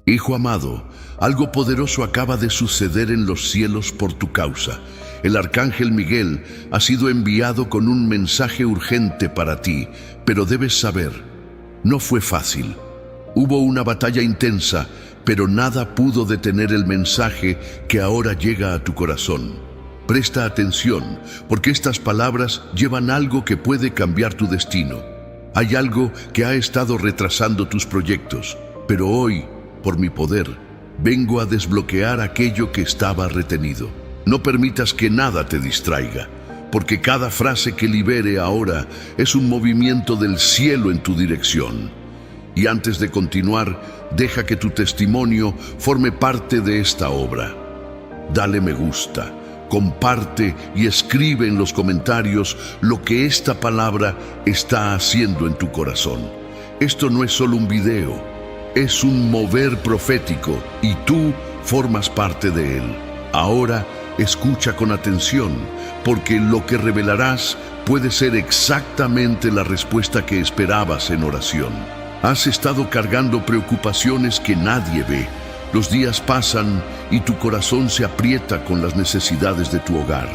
Hijo amado, algo poderoso acaba de suceder en los cielos por tu causa. El arcángel Miguel ha sido enviado con un mensaje urgente para ti, pero debes saber, no fue fácil. Hubo una batalla intensa, pero nada pudo detener el mensaje que ahora llega a tu corazón. Presta atención, porque estas palabras llevan algo que puede cambiar tu destino. Hay algo que ha estado retrasando tus proyectos, pero hoy, por mi poder, vengo a desbloquear aquello que estaba retenido. No permitas que nada te distraiga, porque cada frase que libere ahora es un movimiento del cielo en tu dirección. Y antes de continuar, deja que tu testimonio forme parte de esta obra. Dale me gusta, comparte y escribe en los comentarios lo que esta palabra está haciendo en tu corazón. Esto no es solo un video, es un mover profético y tú formas parte de él. Ahora escucha con atención, porque lo que revelarás puede ser exactamente la respuesta que esperabas en oración. Has estado cargando preocupaciones que nadie ve. Los días pasan y tu corazón se aprieta con las necesidades de tu hogar.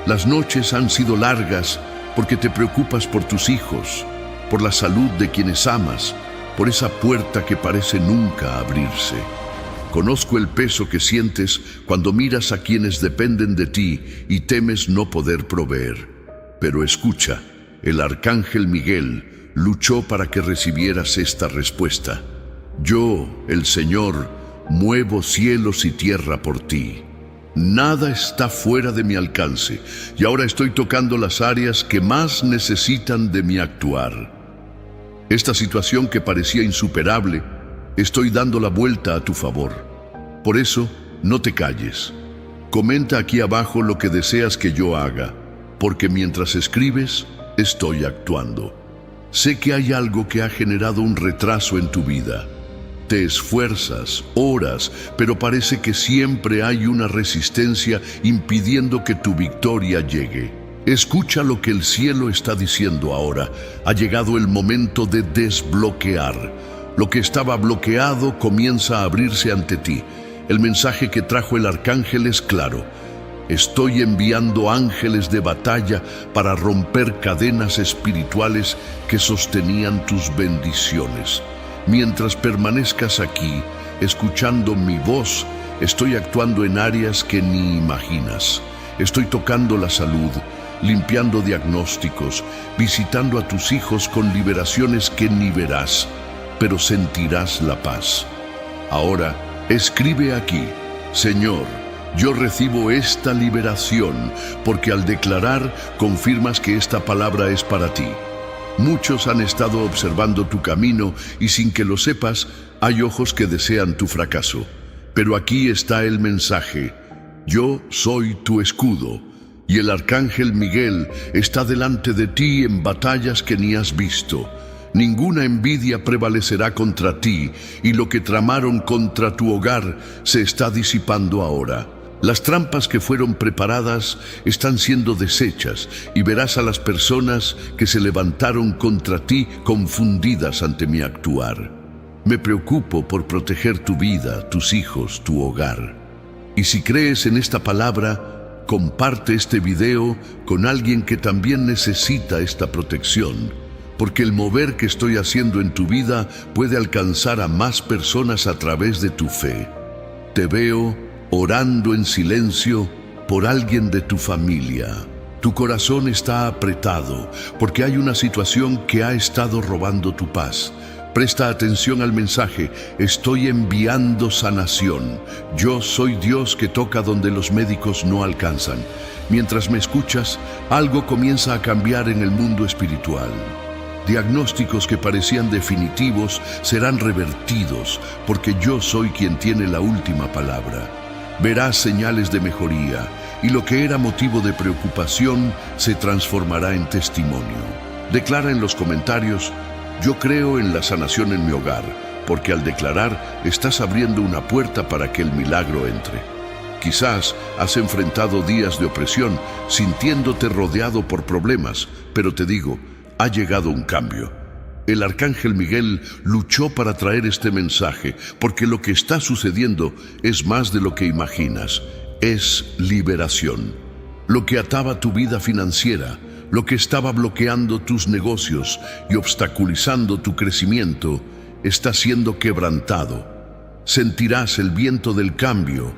Las noches han sido largas porque te preocupas por tus hijos, por la salud de quienes amas, por esa puerta que parece nunca abrirse. Conozco el peso que sientes cuando miras a quienes dependen de ti y temes no poder proveer. Pero escucha, el arcángel Miguel luchó para que recibieras esta respuesta. Yo, el Señor, muevo cielos y tierra por ti. Nada está fuera de mi alcance y ahora estoy tocando las áreas que más necesitan de mi actuar. Esta situación que parecía insuperable, estoy dando la vuelta a tu favor. Por eso, no te calles. Comenta aquí abajo lo que deseas que yo haga, porque mientras escribes, estoy actuando. Sé que hay algo que ha generado un retraso en tu vida. Te esfuerzas, oras, pero parece que siempre hay una resistencia impidiendo que tu victoria llegue. Escucha lo que el cielo está diciendo ahora. Ha llegado el momento de desbloquear. Lo que estaba bloqueado comienza a abrirse ante ti. El mensaje que trajo el arcángel es claro. Estoy enviando ángeles de batalla para romper cadenas espirituales que sostenían tus bendiciones. Mientras permanezcas aquí, escuchando mi voz, estoy actuando en áreas que ni imaginas. Estoy tocando la salud, limpiando diagnósticos, visitando a tus hijos con liberaciones que ni verás, pero sentirás la paz. Ahora, escribe aquí, Señor, yo recibo esta liberación, porque al declarar, confirmas que esta palabra es para ti. Muchos han estado observando tu camino y sin que lo sepas, hay ojos que desean tu fracaso. Pero aquí está el mensaje. Yo soy tu escudo, y el arcángel Miguel está delante de ti en batallas que ni has visto. Ninguna envidia prevalecerá contra ti, y lo que tramaron contra tu hogar se está disipando ahora. Las trampas que fueron preparadas están siendo deshechas, y verás a las personas que se levantaron contra ti confundidas ante mi actuar. Me preocupo por proteger tu vida, tus hijos, tu hogar. Y si crees en esta palabra, comparte este video con alguien que también necesita esta protección, porque el mover que estoy haciendo en tu vida puede alcanzar a más personas a través de tu fe. Te veo orando en silencio por alguien de tu familia. Tu corazón está apretado porque hay una situación que ha estado robando tu paz. Presta atención al mensaje. Estoy enviando sanación. Yo soy Dios que toca donde los médicos no alcanzan. Mientras me escuchas, algo comienza a cambiar en el mundo espiritual. Diagnósticos que parecían definitivos serán revertidos, porque yo soy quien tiene la última palabra. Verás señales de mejoría, y lo que era motivo de preocupación se transformará en testimonio. Declara en los comentarios: yo creo en la sanación en mi hogar, porque al declarar estás abriendo una puerta para que el milagro entre. Quizás has enfrentado días de opresión, sintiéndote rodeado por problemas, pero te digo, ha llegado un cambio. El arcángel Miguel luchó para traer este mensaje, porque lo que está sucediendo es más de lo que imaginas. Es liberación. Lo que ataba tu vida financiera, lo que estaba bloqueando tus negocios y obstaculizando tu crecimiento, está siendo quebrantado. Sentirás el viento del cambio,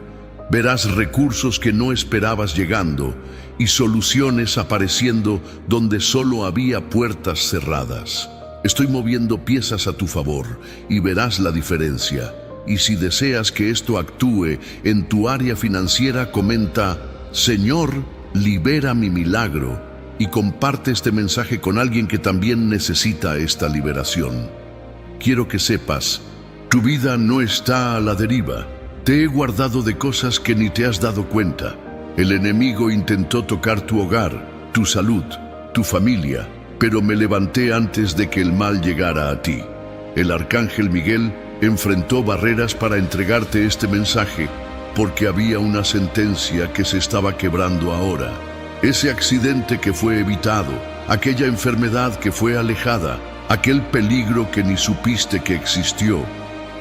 verás recursos que no esperabas llegando y soluciones apareciendo donde solo había puertas cerradas. Estoy moviendo piezas a tu favor y verás la diferencia. Y si deseas que esto actúe en tu área financiera, comenta: Señor, libera mi milagro, y comparte este mensaje con alguien que también necesita esta liberación. Quiero que sepas, tu vida no está a la deriva. Te he guardado de cosas que ni te has dado cuenta. El enemigo intentó tocar tu hogar, tu salud, tu familia, pero me levanté antes de que el mal llegara a ti. El arcángel Miguel enfrentó barreras para entregarte este mensaje, porque había una sentencia que se estaba quebrando ahora. Ese accidente que fue evitado, aquella enfermedad que fue alejada, aquel peligro que ni supiste que existió,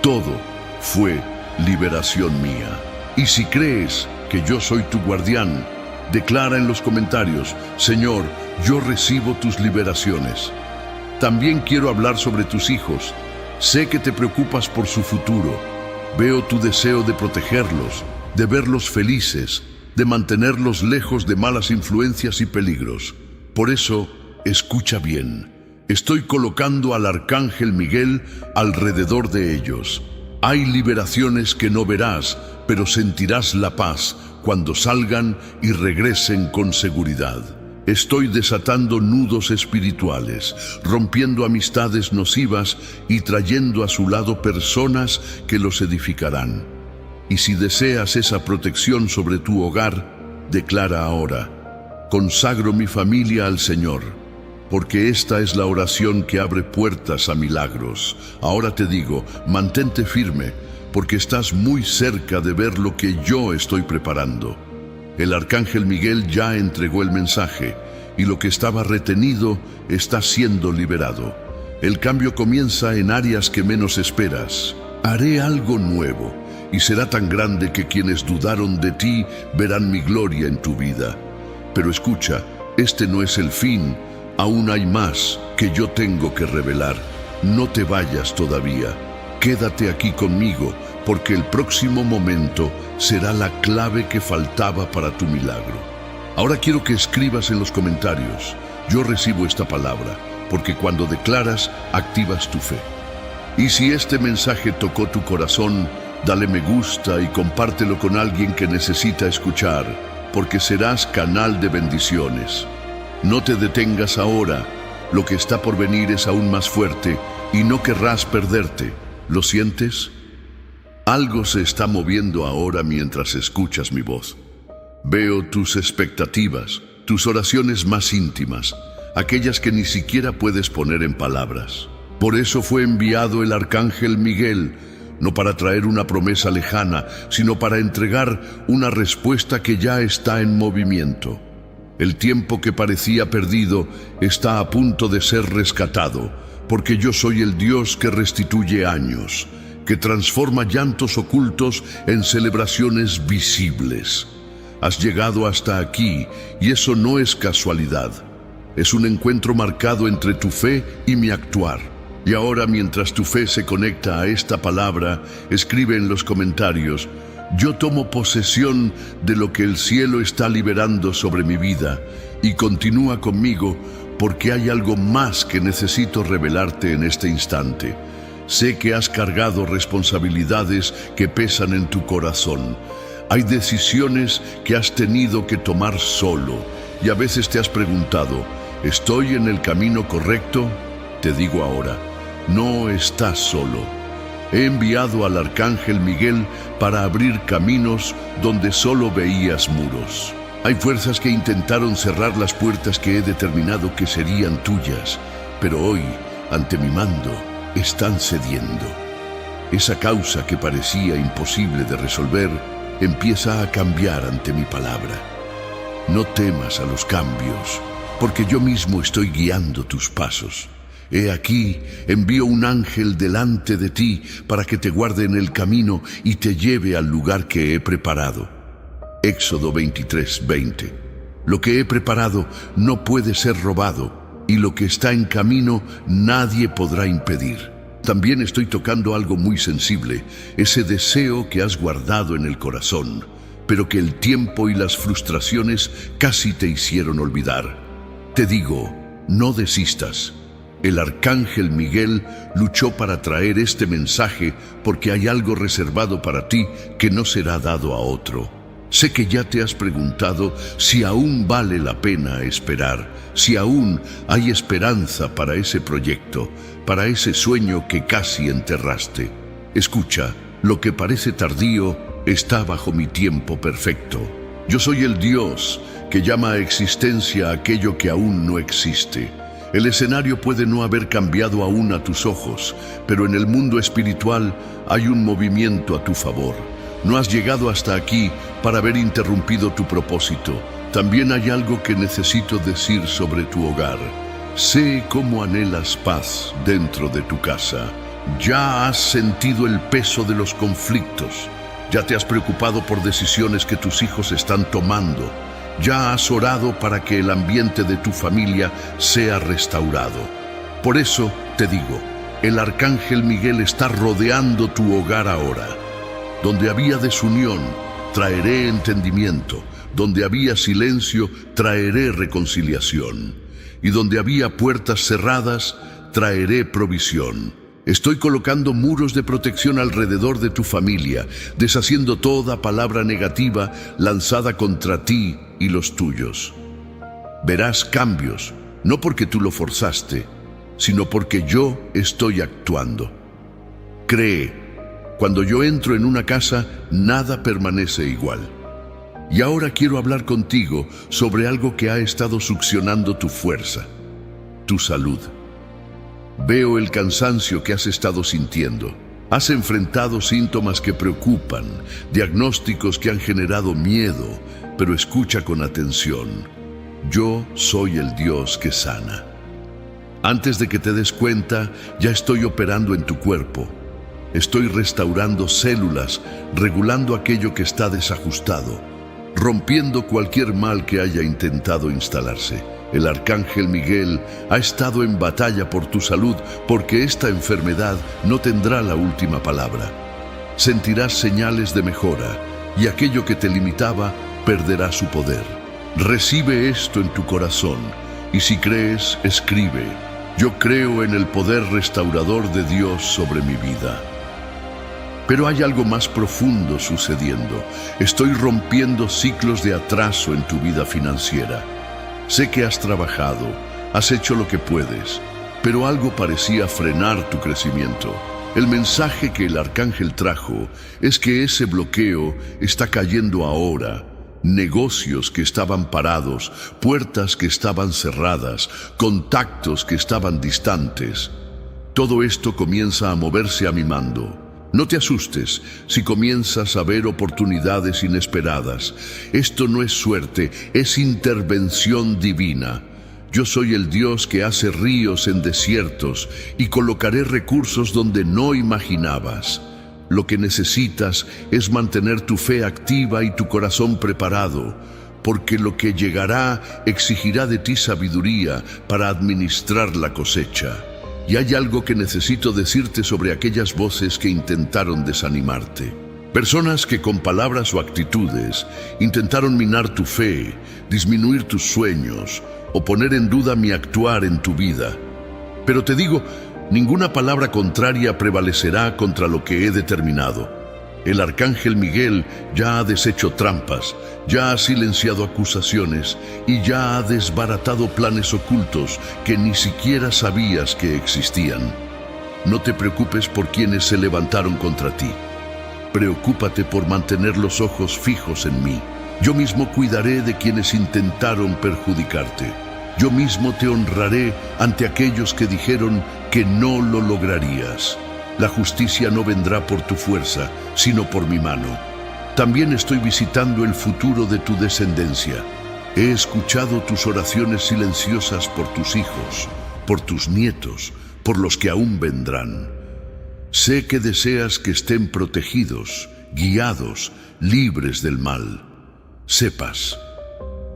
todo fue liberación mía. Y si crees que yo soy tu guardián, declara en los comentarios: Señor, yo recibo tus liberaciones. También quiero hablar sobre tus hijos. Sé que te preocupas por su futuro. Veo tu deseo de protegerlos, de verlos felices, de mantenerlos lejos de malas influencias y peligros. Por eso, escucha bien. Estoy colocando al arcángel Miguel alrededor de ellos. Hay liberaciones que no verás, pero sentirás la paz cuando salgan y regresen con seguridad. Estoy desatando nudos espirituales, rompiendo amistades nocivas y trayendo a su lado personas que los edificarán. Y si deseas esa protección sobre tu hogar, declara ahora: consagro mi familia al Señor, porque esta es la oración que abre puertas a milagros. Ahora te digo, mantente firme, porque estás muy cerca de ver lo que yo estoy preparando. El arcángel Miguel ya entregó el mensaje, y lo que estaba retenido está siendo liberado. El cambio comienza en áreas que menos esperas. Haré algo nuevo, y será tan grande que quienes dudaron de ti verán mi gloria en tu vida. Pero escucha, este no es el fin. Aún hay más que yo tengo que revelar. No te vayas todavía. Quédate aquí conmigo, porque el próximo momento será la clave que faltaba para tu milagro. Ahora quiero que escribas en los comentarios: yo recibo esta palabra, porque cuando declaras, activas tu fe. Y si este mensaje tocó tu corazón, dale me gusta y compártelo con alguien que necesita escuchar, porque serás canal de bendiciones. No te detengas ahora. Lo que está por venir es aún más fuerte y no querrás perderte. ¿Lo sientes? Algo se está moviendo ahora mientras escuchas mi voz. Veo tus expectativas, tus oraciones más íntimas, aquellas que ni siquiera puedes poner en palabras. Por eso fue enviado el arcángel Miguel, no para traer una promesa lejana, sino para entregar una respuesta que ya está en movimiento. El tiempo que parecía perdido está a punto de ser rescatado, porque yo soy el Dios que restituye años, que transforma llantos ocultos en celebraciones visibles. Has llegado hasta aquí, y eso no es casualidad. Es un encuentro marcado entre tu fe y mi actuar. Y ahora, mientras tu fe se conecta a esta palabra, escribe en los comentarios: yo tomo posesión de lo que el cielo está liberando sobre mi vida, y continúa conmigo, porque hay algo más que necesito revelarte en este instante. Sé que has cargado responsabilidades que pesan en tu corazón. Hay decisiones que has tenido que tomar solo, y a veces te has preguntado: ¿estoy en el camino correcto? Te digo ahora, no estás solo. He enviado al arcángel Miguel para abrir caminos donde solo veías muros. Hay fuerzas que intentaron cerrar las puertas que he determinado que serían tuyas, pero hoy, ante mi mando, están cediendo. Esa causa que parecía imposible de resolver empieza a cambiar ante mi palabra. No temas a los cambios, porque yo mismo estoy guiando tus pasos. He aquí, envío un ángel delante de ti para que te guarde en el camino y te lleve al lugar que he preparado. Éxodo 23:20. Lo que he preparado no puede ser robado, y lo que está en camino nadie podrá impedir. También estoy tocando algo muy sensible, ese deseo que has guardado en el corazón, pero que el tiempo y las frustraciones casi te hicieron olvidar. Te digo, no desistas. El arcángel Miguel luchó para traer este mensaje porque hay algo reservado para ti que no será dado a otro. Sé que ya te has preguntado si aún vale la pena esperar, si aún hay esperanza para ese proyecto, para ese sueño que casi enterraste. Escucha, lo que parece tardío está bajo mi tiempo perfecto. Yo soy el Dios que llama a existencia aquello que aún no existe. El escenario puede no haber cambiado aún a tus ojos, pero en el mundo espiritual hay un movimiento a tu favor. No has llegado hasta aquí para haber interrumpido tu propósito. También hay algo que necesito decir sobre tu hogar. Sé cómo anhelas paz dentro de tu casa. Ya has sentido el peso de los conflictos. Ya te has preocupado por decisiones que tus hijos están tomando. Ya has orado para que el ambiente de tu familia sea restaurado. Por eso te digo, el arcángel Miguel está rodeando tu hogar ahora. Donde había desunión, traeré entendimiento. Donde había silencio, traeré reconciliación. Y donde había puertas cerradas, traeré provisión. Estoy colocando muros de protección alrededor de tu familia, deshaciendo toda palabra negativa lanzada contra ti y los tuyos. Verás cambios, no porque tú lo forzaste, sino porque yo estoy actuando. Cree, cuando yo entro en una casa, nada permanece igual. Y ahora quiero hablar contigo sobre algo que ha estado succionando tu fuerza, tu salud. Veo el cansancio que has estado sintiendo. Has enfrentado síntomas que preocupan, diagnósticos que han generado miedo, pero escucha con atención. Yo soy el Dios que sana. Antes de que te des cuenta, ya estoy operando en tu cuerpo. Estoy restaurando células, regulando aquello que está desajustado, rompiendo cualquier mal que haya intentado instalarse. El arcángel Miguel ha estado en batalla por tu salud porque esta enfermedad no tendrá la última palabra. Sentirás señales de mejora y aquello que te limitaba perderá su poder. Recibe esto en tu corazón y si crees, escribe. Yo creo en el poder restaurador de Dios sobre mi vida. Pero hay algo más profundo sucediendo. Estoy rompiendo ciclos de atraso en tu vida financiera. Sé que has trabajado, has hecho lo que puedes, pero algo parecía frenar tu crecimiento. El mensaje que el arcángel trajo es que ese bloqueo está cayendo ahora. Negocios que estaban parados, puertas que estaban cerradas, contactos que estaban distantes. Todo esto comienza a moverse a mi mando. No te asustes si comienzas a ver oportunidades inesperadas. Esto no es suerte, es intervención divina. Yo soy el Dios que hace ríos en desiertos y colocaré recursos donde no imaginabas. Lo que necesitas es mantener tu fe activa y tu corazón preparado, porque lo que llegará exigirá de ti sabiduría para administrar la cosecha. Y hay algo que necesito decirte sobre aquellas voces que intentaron desanimarte. Personas que con palabras o actitudes intentaron minar tu fe, disminuir tus sueños o poner en duda mi actuar en tu vida. Pero te digo, ninguna palabra contraria prevalecerá contra lo que he determinado. El arcángel Miguel ya ha deshecho trampas, ya ha silenciado acusaciones y ya ha desbaratado planes ocultos que ni siquiera sabías que existían. No te preocupes por quienes se levantaron contra ti. Preocúpate por mantener los ojos fijos en mí. Yo mismo cuidaré de quienes intentaron perjudicarte. Yo mismo te honraré ante aquellos que dijeron que no lo lograrías. La justicia no vendrá por tu fuerza, sino por mi mano. También estoy visitando el futuro de tu descendencia. He escuchado tus oraciones silenciosas por tus hijos, por tus nietos, por los que aún vendrán. Sé que deseas que estén protegidos, guiados, libres del mal. Sepas,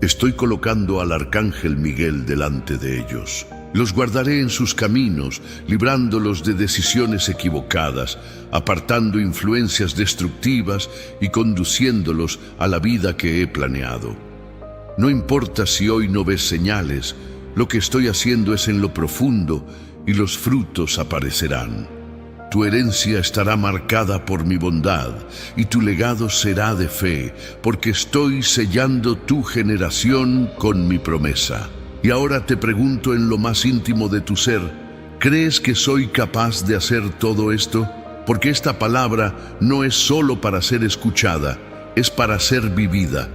estoy colocando al arcángel Miguel delante de ellos. Los guardaré en sus caminos, librándolos de decisiones equivocadas, apartando influencias destructivas y conduciéndolos a la vida que he planeado. No importa si hoy no ves señales, lo que estoy haciendo es en lo profundo y los frutos aparecerán. Tu herencia estará marcada por mi bondad y tu legado será de fe, porque estoy sellando tu generación con mi promesa. Y ahora te pregunto en lo más íntimo de tu ser, ¿crees que soy capaz de hacer todo esto? Porque esta palabra no es solo para ser escuchada, es para ser vivida.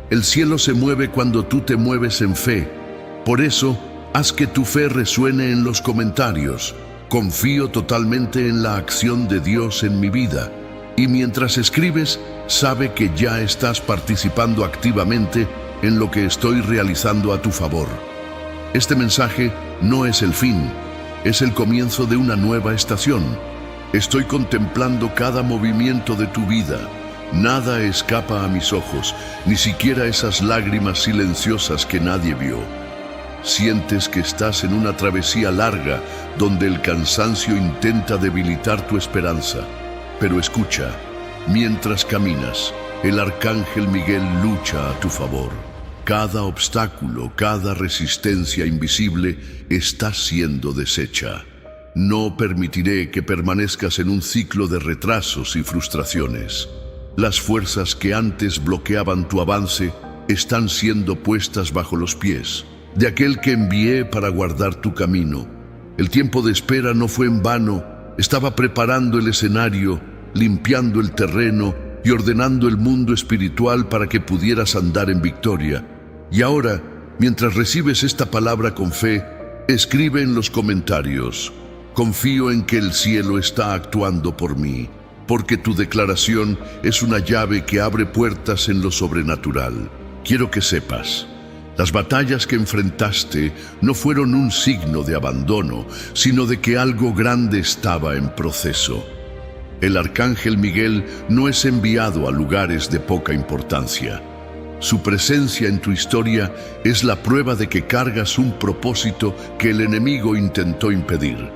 El cielo se mueve cuando tú te mueves en fe. Por eso, haz que tu fe resuene en los comentarios. Confío totalmente en la acción de Dios en mi vida. Y mientras escribes, sabe que ya estás participando activamente en lo que estoy realizando a tu favor. Este mensaje no es el fin, es el comienzo de una nueva estación. Estoy contemplando cada movimiento de tu vida. Nada escapa a mis ojos, ni siquiera esas lágrimas silenciosas que nadie vio. Sientes que estás en una travesía larga donde el cansancio intenta debilitar tu esperanza. Pero escucha, mientras caminas, el arcángel Miguel lucha a tu favor. Cada obstáculo, cada resistencia invisible está siendo deshecha. No permitiré que permanezcas en un ciclo de retrasos y frustraciones. Las fuerzas que antes bloqueaban tu avance están siendo puestas bajo los pies de aquel que envié para guardar tu camino. El tiempo de espera no fue en vano. Estaba preparando el escenario, limpiando el terreno y ordenando el mundo espiritual para que pudieras andar en victoria. Y ahora, mientras recibes esta palabra con fe, escribe en los comentarios: confío en que el cielo está actuando por mí, porque tu declaración es una llave que abre puertas en lo sobrenatural. Quiero que sepas, las batallas que enfrentaste no fueron un signo de abandono, sino de que algo grande estaba en proceso. El arcángel Miguel no es enviado a lugares de poca importancia. Su presencia en tu historia es la prueba de que cargas un propósito que el enemigo intentó impedir.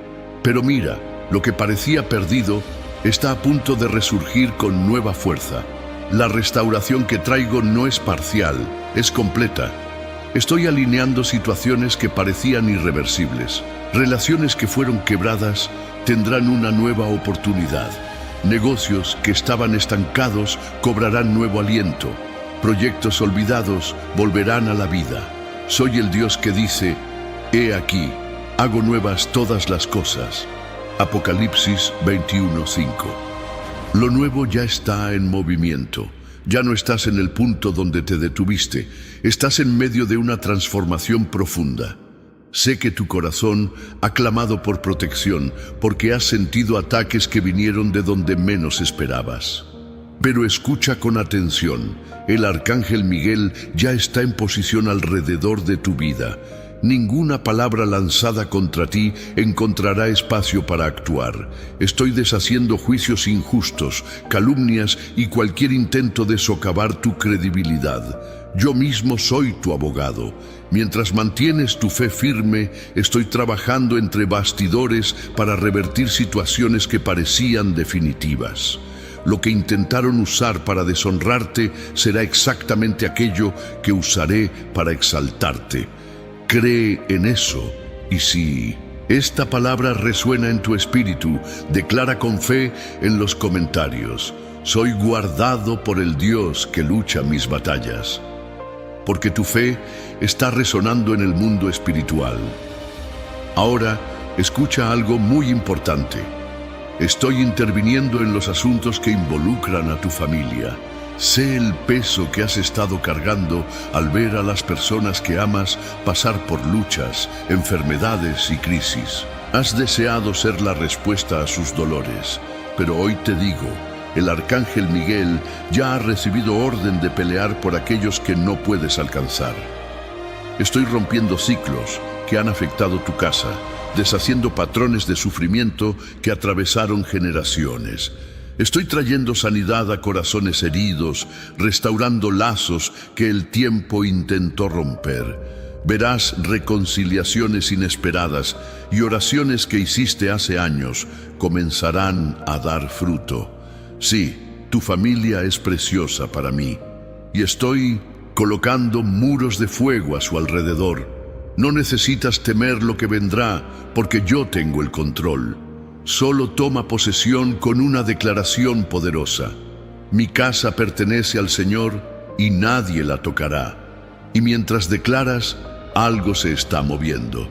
Pero mira, lo que parecía perdido está a punto de resurgir con nueva fuerza. La restauración que traigo no es parcial, es completa. Estoy alineando situaciones que parecían irreversibles. Relaciones que fueron quebradas tendrán una nueva oportunidad. Negocios que estaban estancados cobrarán nuevo aliento. Proyectos olvidados volverán a la vida. Soy el Dios que dice: he aquí, hago nuevas todas las cosas. Apocalipsis 21:5. Lo nuevo ya está en movimiento. Ya no estás en el punto donde te detuviste. Estás en medio de una transformación profunda. Sé que tu corazón ha clamado por protección porque has sentido ataques que vinieron de donde menos esperabas. Pero escucha con atención. El arcángel Miguel ya está en posición alrededor de tu vida. Ninguna palabra lanzada contra ti encontrará espacio para actuar. Estoy deshaciendo juicios injustos, calumnias y cualquier intento de socavar tu credibilidad. Yo mismo soy tu abogado. Mientras mantienes tu fe firme, estoy trabajando entre bastidores para revertir situaciones que parecían definitivas. Lo que intentaron usar para deshonrarte será exactamente aquello que usaré para exaltarte. Cree en eso, y si esta palabra resuena en tu espíritu, declara con fe en los comentarios: soy guardado por el Dios que lucha mis batallas. Porque tu fe está resonando en el mundo espiritual. Ahora, escucha algo muy importante. Estoy interviniendo en los asuntos que involucran a tu familia. Sé el peso que has estado cargando al ver a las personas que amas pasar por luchas, enfermedades y crisis. Has deseado ser la respuesta a sus dolores, pero hoy te digo, el arcángel Miguel ya ha recibido orden de pelear por aquellos que no puedes alcanzar. Estoy rompiendo ciclos, que han afectado tu casa, deshaciendo patrones de sufrimiento que atravesaron generaciones. Estoy trayendo sanidad a corazones heridos, restaurando lazos que el tiempo intentó romper. Verás reconciliaciones inesperadas y oraciones que hiciste hace años comenzarán a dar fruto. Sí, tu familia es preciosa para mí y estoy colocando muros de fuego a su alrededor. No necesitas temer lo que vendrá porque yo tengo el control. Solo toma posesión con una declaración poderosa. Mi casa pertenece al Señor y nadie la tocará. Y mientras declaras, algo se está moviendo.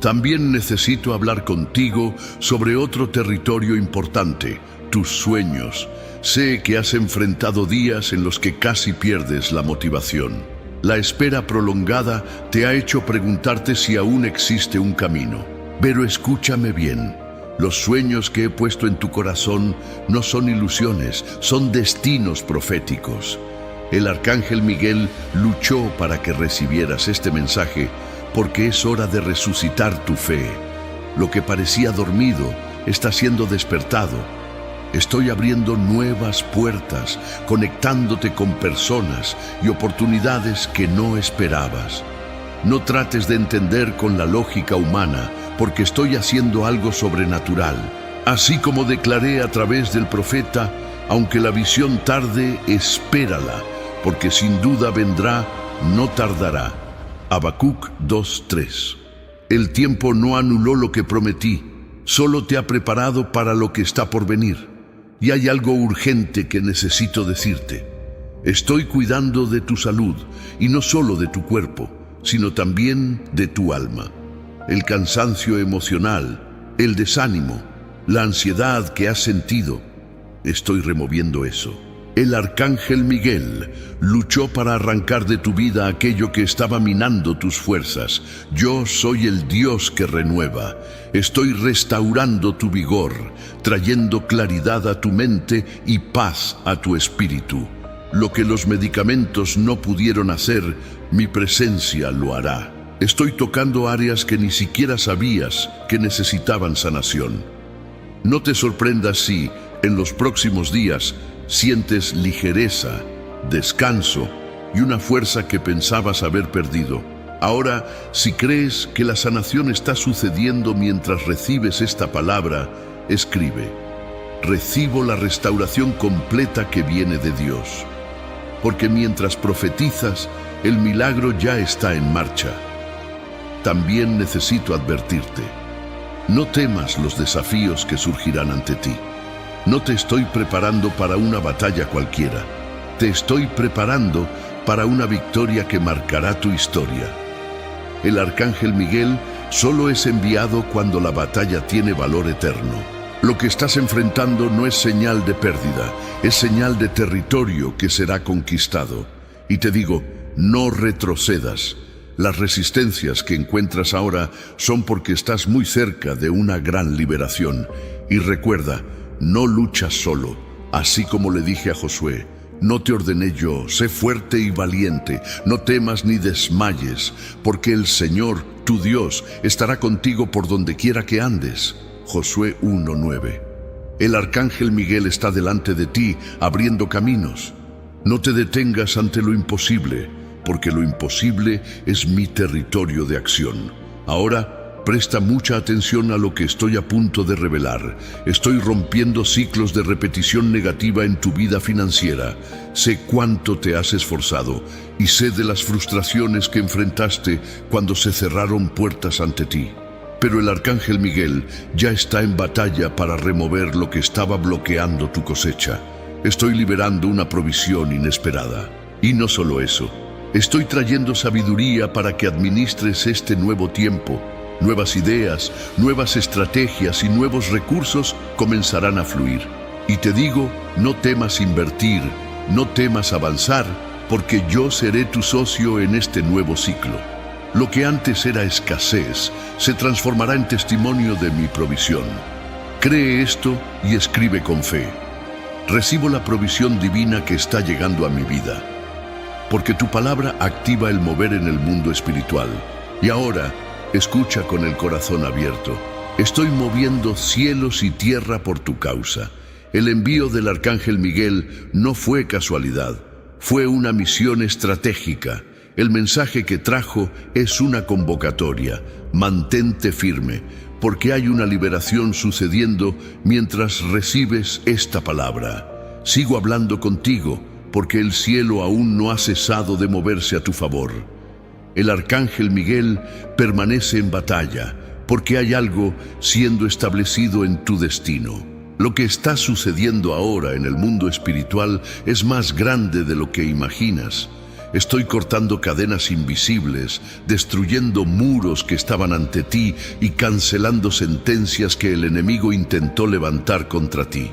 También necesito hablar contigo sobre otro territorio importante, tus sueños. Sé que has enfrentado días en los que casi pierdes la motivación. La espera prolongada te ha hecho preguntarte si aún existe un camino. Pero escúchame bien. Los sueños que he puesto en tu corazón no son ilusiones, son destinos proféticos. El arcángel Miguel luchó para que recibieras este mensaje porque es hora de resucitar tu fe. Lo que parecía dormido está siendo despertado. Estoy abriendo nuevas puertas, conectándote con personas y oportunidades que no esperabas. No trates de entender con la lógica humana, porque estoy haciendo algo sobrenatural. Así como declaré a través del profeta, aunque la visión tarde, espérala, porque sin duda vendrá, no tardará. Habacuc 2:3. El tiempo no anuló lo que prometí, solo te ha preparado para lo que está por venir. Y hay algo urgente que necesito decirte. Estoy cuidando de tu salud, y no solo de tu cuerpo, sino también de tu alma. El cansancio emocional, el desánimo, la ansiedad que has sentido, estoy removiendo eso. El arcángel Miguel luchó para arrancar de tu vida aquello que estaba minando tus fuerzas. Yo soy el Dios que renueva. Estoy restaurando tu vigor, trayendo claridad a tu mente y paz a tu espíritu. Lo que los medicamentos no pudieron hacer, mi presencia lo hará. Estoy tocando áreas que ni siquiera sabías que necesitaban sanación. No te sorprendas si, en los próximos días, sientes ligereza, descanso y una fuerza que pensabas haber perdido. Ahora, si crees que la sanación está sucediendo mientras recibes esta palabra, escribe: recibo la restauración completa que viene de Dios. Porque mientras profetizas, el milagro ya está en marcha. También necesito advertirte: no temas los desafíos que surgirán ante ti. No te estoy preparando para una batalla cualquiera. Te estoy preparando para una victoria que marcará tu historia. El arcángel Miguel solo es enviado cuando la batalla tiene valor eterno. Lo que estás enfrentando no es señal de pérdida, es señal de territorio que será conquistado. Y te digo, no retrocedas. Las resistencias que encuentras ahora son porque estás muy cerca de una gran liberación. Y recuerda, no luchas solo. Así como le dije a Josué, no te ordené yo, sé fuerte y valiente, no temas ni desmayes, porque el Señor, tu Dios, estará contigo por donde quiera que andes. Josué 1:9. El arcángel Miguel está delante de ti, abriendo caminos. No te detengas ante lo imposible, porque lo imposible es mi territorio de acción. Ahora, presta mucha atención a lo que estoy a punto de revelar. Estoy rompiendo ciclos de repetición negativa en tu vida financiera. Sé cuánto te has esforzado y sé de las frustraciones que enfrentaste cuando se cerraron puertas ante ti. Pero el arcángel Miguel ya está en batalla para remover lo que estaba bloqueando tu cosecha. Estoy liberando una provisión inesperada. Y no solo eso, estoy trayendo sabiduría para que administres este nuevo tiempo. Nuevas ideas, nuevas estrategias y nuevos recursos comenzarán a fluir. Y te digo, no temas invertir, no temas avanzar, porque yo seré tu socio en este nuevo ciclo. Lo que antes era escasez se transformará en testimonio de mi provisión. Cree esto y escribe con fe. Recibo la provisión divina que está llegando a mi vida, porque tu palabra activa el mover en el mundo espiritual. Y ahora, Escucha con el corazón abierto. Estoy moviendo cielos y tierra por tu causa. El envío del arcángel Miguel no fue casualidad, fue una misión estratégica. El mensaje que trajo es una convocatoria. Mantente firme, porque hay una liberación sucediendo mientras recibes esta palabra. Sigo hablando contigo, porque el cielo aún no ha cesado de moverse a tu favor. El arcángel Miguel permanece en batalla, porque hay algo siendo establecido en tu destino. Lo que está sucediendo ahora en el mundo espiritual es más grande de lo que imaginas. Estoy cortando cadenas invisibles, destruyendo muros que estaban ante ti y cancelando sentencias que el enemigo intentó levantar contra ti.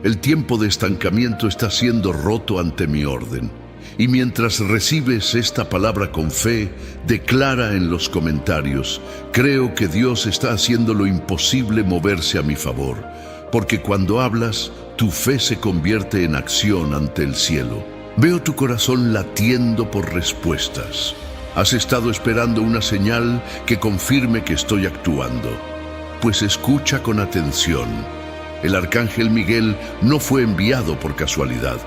El tiempo de estancamiento está siendo roto ante mi orden. Y mientras recibes esta palabra con fe, declara en los comentarios: creo que Dios está haciendo lo imposible moverse a mi favor, porque cuando hablas, tu fe se convierte en acción ante el cielo. Veo tu corazón latiendo por respuestas. Has estado esperando una señal que confirme que estoy actuando. Pues escucha con atención. El arcángel Miguel no fue enviado por casualidad.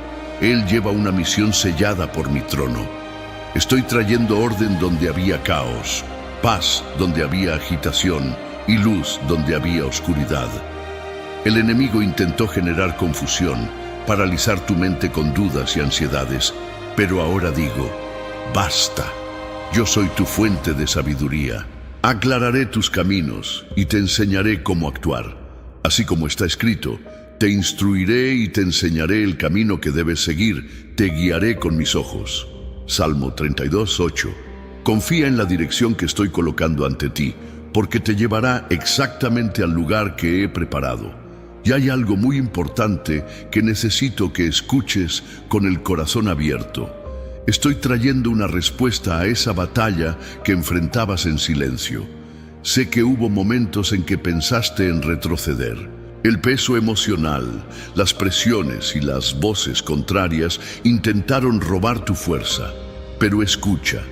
Él lleva una misión sellada por mi trono. Estoy trayendo orden donde había caos, paz donde había agitación y luz donde había oscuridad. El enemigo intentó generar confusión, paralizar tu mente con dudas y ansiedades, pero ahora digo: basta. Yo soy tu fuente de sabiduría. Aclararé tus caminos y te enseñaré cómo actuar. Así como está escrito: te instruiré y te enseñaré el camino que debes seguir, te guiaré con mis ojos. Salmo 32:8. Confía en la dirección que estoy colocando ante ti, porque te llevará exactamente al lugar que he preparado. Y hay algo muy importante que necesito que escuches con el corazón abierto. Estoy trayendo una respuesta a esa batalla que enfrentabas en silencio. Sé que hubo momentos en que pensaste en retroceder. El peso emocional, las presiones y las voces contrarias intentaron robar tu fuerza. Pero escucha.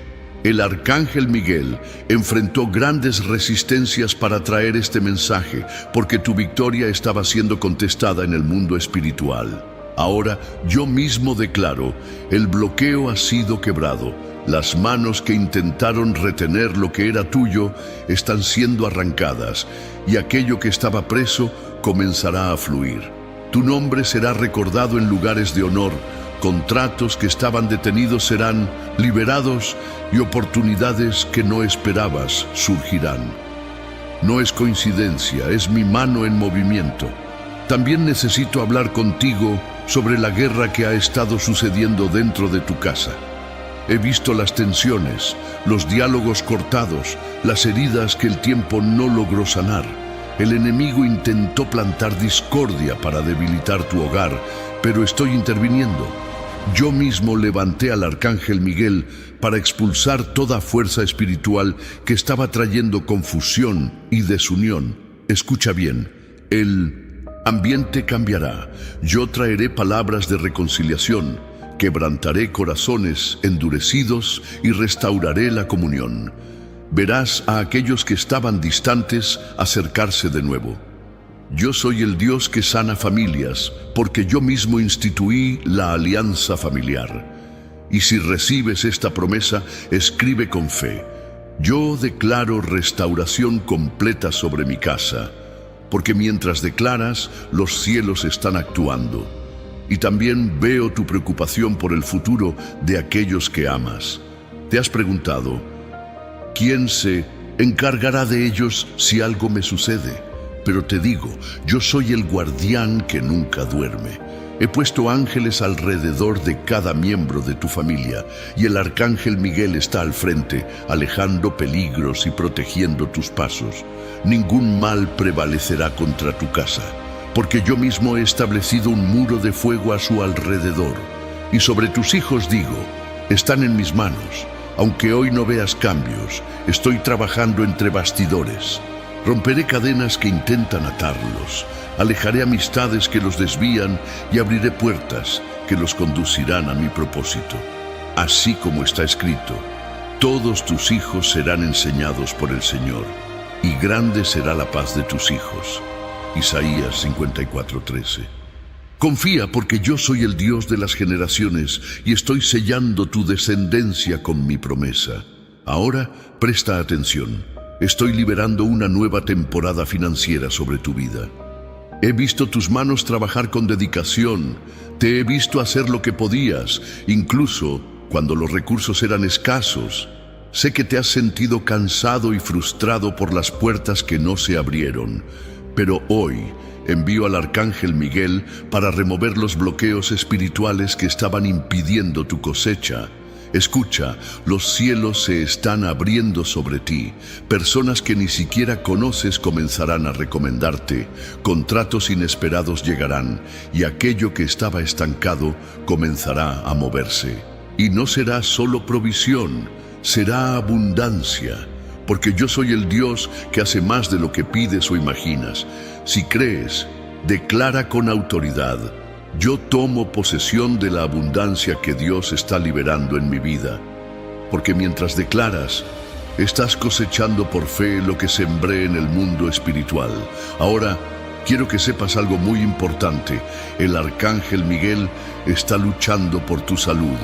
El arcángel Miguel enfrentó grandes resistencias para traer este mensaje, porque tu victoria estaba siendo contestada en el mundo espiritual. Ahora yo mismo declaro: el bloqueo ha sido quebrado. Las manos que intentaron retener lo que era tuyo están siendo arrancadas, y aquello que estaba preso comenzará a fluir. Tu nombre será recordado en lugares de honor. Contratos que estaban detenidos serán liberados y oportunidades que no esperabas surgirán. No es coincidencia, es mi mano en movimiento. También necesito hablar contigo sobre la guerra que ha estado sucediendo dentro de tu casa. He visto las tensiones, los diálogos cortados, las heridas que el tiempo no logró sanar. El enemigo intentó plantar discordia para debilitar tu hogar, pero estoy interviniendo. Yo mismo levanté al arcángel Miguel para expulsar toda fuerza espiritual que estaba trayendo confusión y desunión. Escucha bien, el ambiente cambiará. Yo traeré palabras de reconciliación, quebrantaré corazones endurecidos y restauraré la comunión. Verás a aquellos que estaban distantes acercarse de nuevo. Yo soy el Dios que sana familias, porque yo mismo instituí la alianza familiar. Y si recibes esta promesa, escribe con fe: yo declaro restauración completa sobre mi casa, porque mientras declaras, los cielos están actuando. Y también veo tu preocupación por el futuro de aquellos que amas. ¿Te has preguntado: ¿quién se encargará de ellos si algo me sucede? Pero te digo, yo soy el guardián que nunca duerme. He puesto ángeles alrededor de cada miembro de tu familia, y el arcángel Miguel está al frente, alejando peligros y protegiendo tus pasos. Ningún mal prevalecerá contra tu casa, porque yo mismo he establecido un muro de fuego a su alrededor. Y sobre tus hijos digo: están en mis manos. Aunque hoy no veas cambios, estoy trabajando entre bastidores. Romperé cadenas que intentan atarlos, alejaré amistades que los desvían y abriré puertas que los conducirán a mi propósito. Así como está escrito: Todos tus hijos serán enseñados por el Señor, y grande será la paz de tus hijos. Isaías 54:13. Confía, porque yo soy el Dios de las generaciones y estoy sellando tu descendencia con mi promesa. Ahora presta atención. Estoy liberando una nueva temporada financiera sobre tu vida. He visto tus manos trabajar con dedicación. Te he visto hacer lo que podías, incluso cuando los recursos eran escasos. Sé que te has sentido cansado y frustrado por las puertas que no se abrieron, pero hoy envío al Arcángel Miguel para remover los bloqueos espirituales que estaban impidiendo tu cosecha. Escucha, los cielos se están abriendo sobre ti. Personas que ni siquiera conoces comenzarán a recomendarte. Contratos inesperados llegarán y aquello que estaba estancado comenzará a moverse. Y no será solo provisión, será abundancia, porque yo soy el Dios que hace más de lo que pides o imaginas. Si crees, declara con autoridad: yo tomo posesión de la abundancia que Dios está liberando en mi vida. Porque mientras declaras, estás cosechando por fe lo que sembré en el mundo espiritual. Ahora, quiero que sepas algo muy importante. El Arcángel Miguel está luchando por tu salud.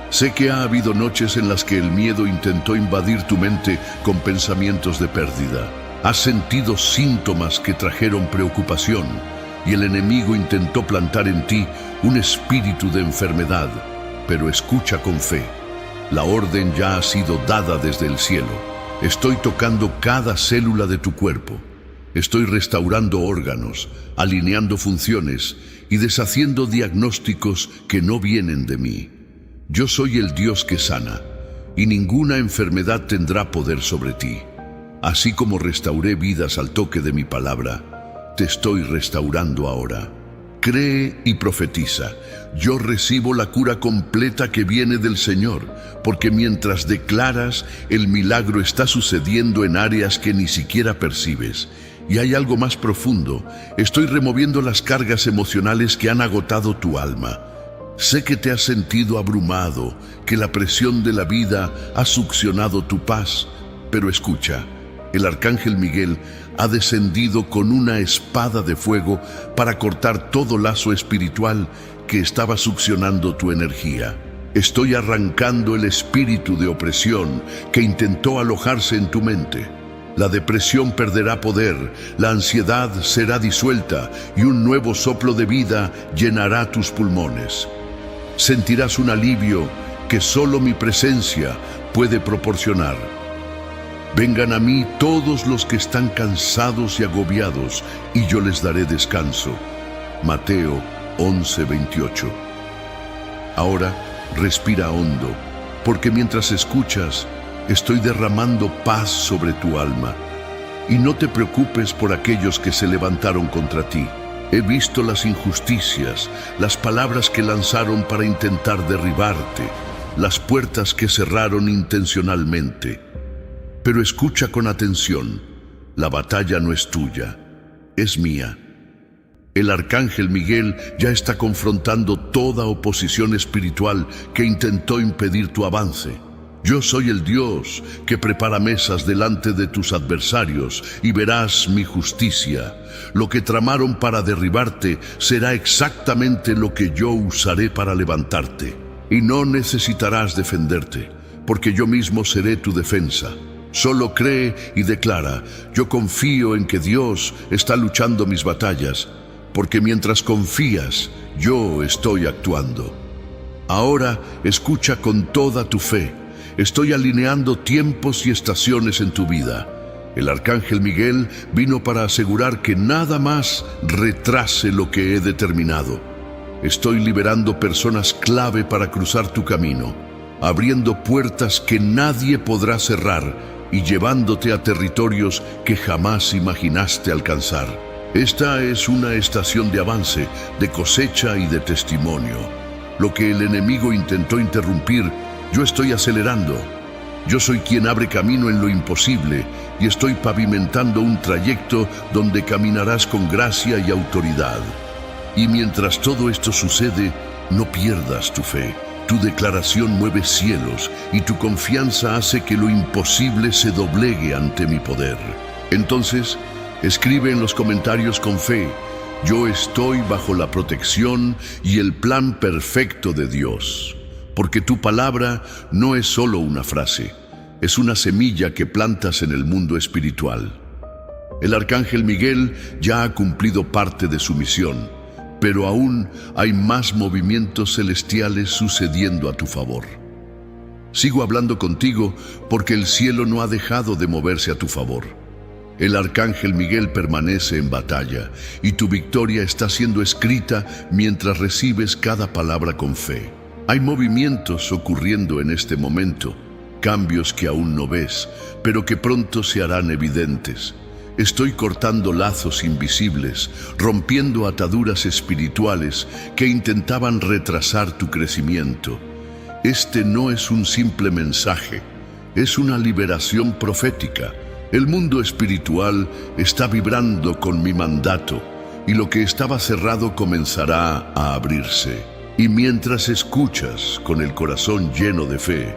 Sé que ha habido noches en las que el miedo intentó invadir tu mente con pensamientos de pérdida. Has sentido síntomas que trajeron preocupación, y el enemigo intentó plantar en ti un espíritu de enfermedad. Pero escucha con fe. La orden ya ha sido dada desde el cielo. Estoy tocando cada célula de tu cuerpo. Estoy restaurando órganos, alineando funciones y deshaciendo diagnósticos que no vienen de mí. Yo soy el Dios que sana, y ninguna enfermedad tendrá poder sobre ti. Así como restauré vidas al toque de mi palabra, te estoy restaurando ahora. Cree y profetiza. Yo recibo la cura completa que viene del Señor, porque mientras declaras, el milagro está sucediendo en áreas que ni siquiera percibes. Y hay algo más profundo. Estoy removiendo las cargas emocionales que han agotado tu alma. Sé que te has sentido abrumado, que la presión de la vida ha succionado tu paz, pero escucha, el Arcángel Miguel ha descendido con una espada de fuego para cortar todo lazo espiritual que estaba succionando tu energía. Estoy arrancando el espíritu de opresión que intentó alojarse en tu mente. La depresión perderá poder, la ansiedad será disuelta y un nuevo soplo de vida llenará tus pulmones. Sentirás un alivio que solo mi presencia puede proporcionar. Vengan a mí todos los que están cansados y agobiados, y yo les daré descanso. Mateo 11:28. Ahora respira hondo, porque mientras escuchas, estoy derramando paz sobre tu alma. Y no te preocupes por aquellos que se levantaron contra ti. He visto las injusticias, las palabras que lanzaron para intentar derribarte, las puertas que cerraron intencionalmente. Pero escucha con atención, la batalla no es tuya, es mía. El Arcángel Miguel ya está confrontando toda oposición espiritual que intentó impedir tu avance. Yo soy el Dios que prepara mesas delante de tus adversarios y verás mi justicia. Lo que tramaron para derribarte será exactamente lo que yo usaré para levantarte. Y no necesitarás defenderte, porque yo mismo seré tu defensa. Solo cree y declara: yo confío en que Dios está luchando mis batallas, porque mientras confías, yo estoy actuando. Ahora escucha con toda tu fe. Estoy alineando tiempos y estaciones en tu vida. El Arcángel Miguel vino para asegurar que nada más retrase lo que he determinado. Estoy liberando personas clave para cruzar tu camino, abriendo puertas que nadie podrá cerrar y llevándote a territorios que jamás imaginaste alcanzar. Esta es una estación de avance, de cosecha y de testimonio. Lo que el enemigo intentó interrumpir, yo estoy acelerando. Yo soy quien abre camino en lo imposible y estoy pavimentando un trayecto donde caminarás con gracia y autoridad. Y mientras todo esto sucede, no pierdas tu fe. Tu declaración mueve cielos y tu confianza hace que lo imposible se doblegue ante mi poder. Entonces, escribe en los comentarios con fe: yo estoy bajo la protección y el plan perfecto de Dios. Porque tu palabra no es solo una frase, es una semilla que plantas en el mundo espiritual. El arcángel Miguel ya ha cumplido parte de su misión, pero aún hay más movimientos celestiales sucediendo a tu favor. Sigo hablando contigo porque el cielo no ha dejado de moverse a tu favor. El arcángel Miguel permanece en batalla y tu victoria está siendo escrita mientras recibes cada palabra con fe. Hay movimientos ocurriendo en este momento, cambios que aún no ves, pero que pronto se harán evidentes. Estoy cortando lazos invisibles, rompiendo ataduras espirituales que intentaban retrasar tu crecimiento. Este no es un simple mensaje, es una liberación profética. El mundo espiritual está vibrando con mi mandato y lo que estaba cerrado comenzará a abrirse. Y mientras escuchas con el corazón lleno de fe,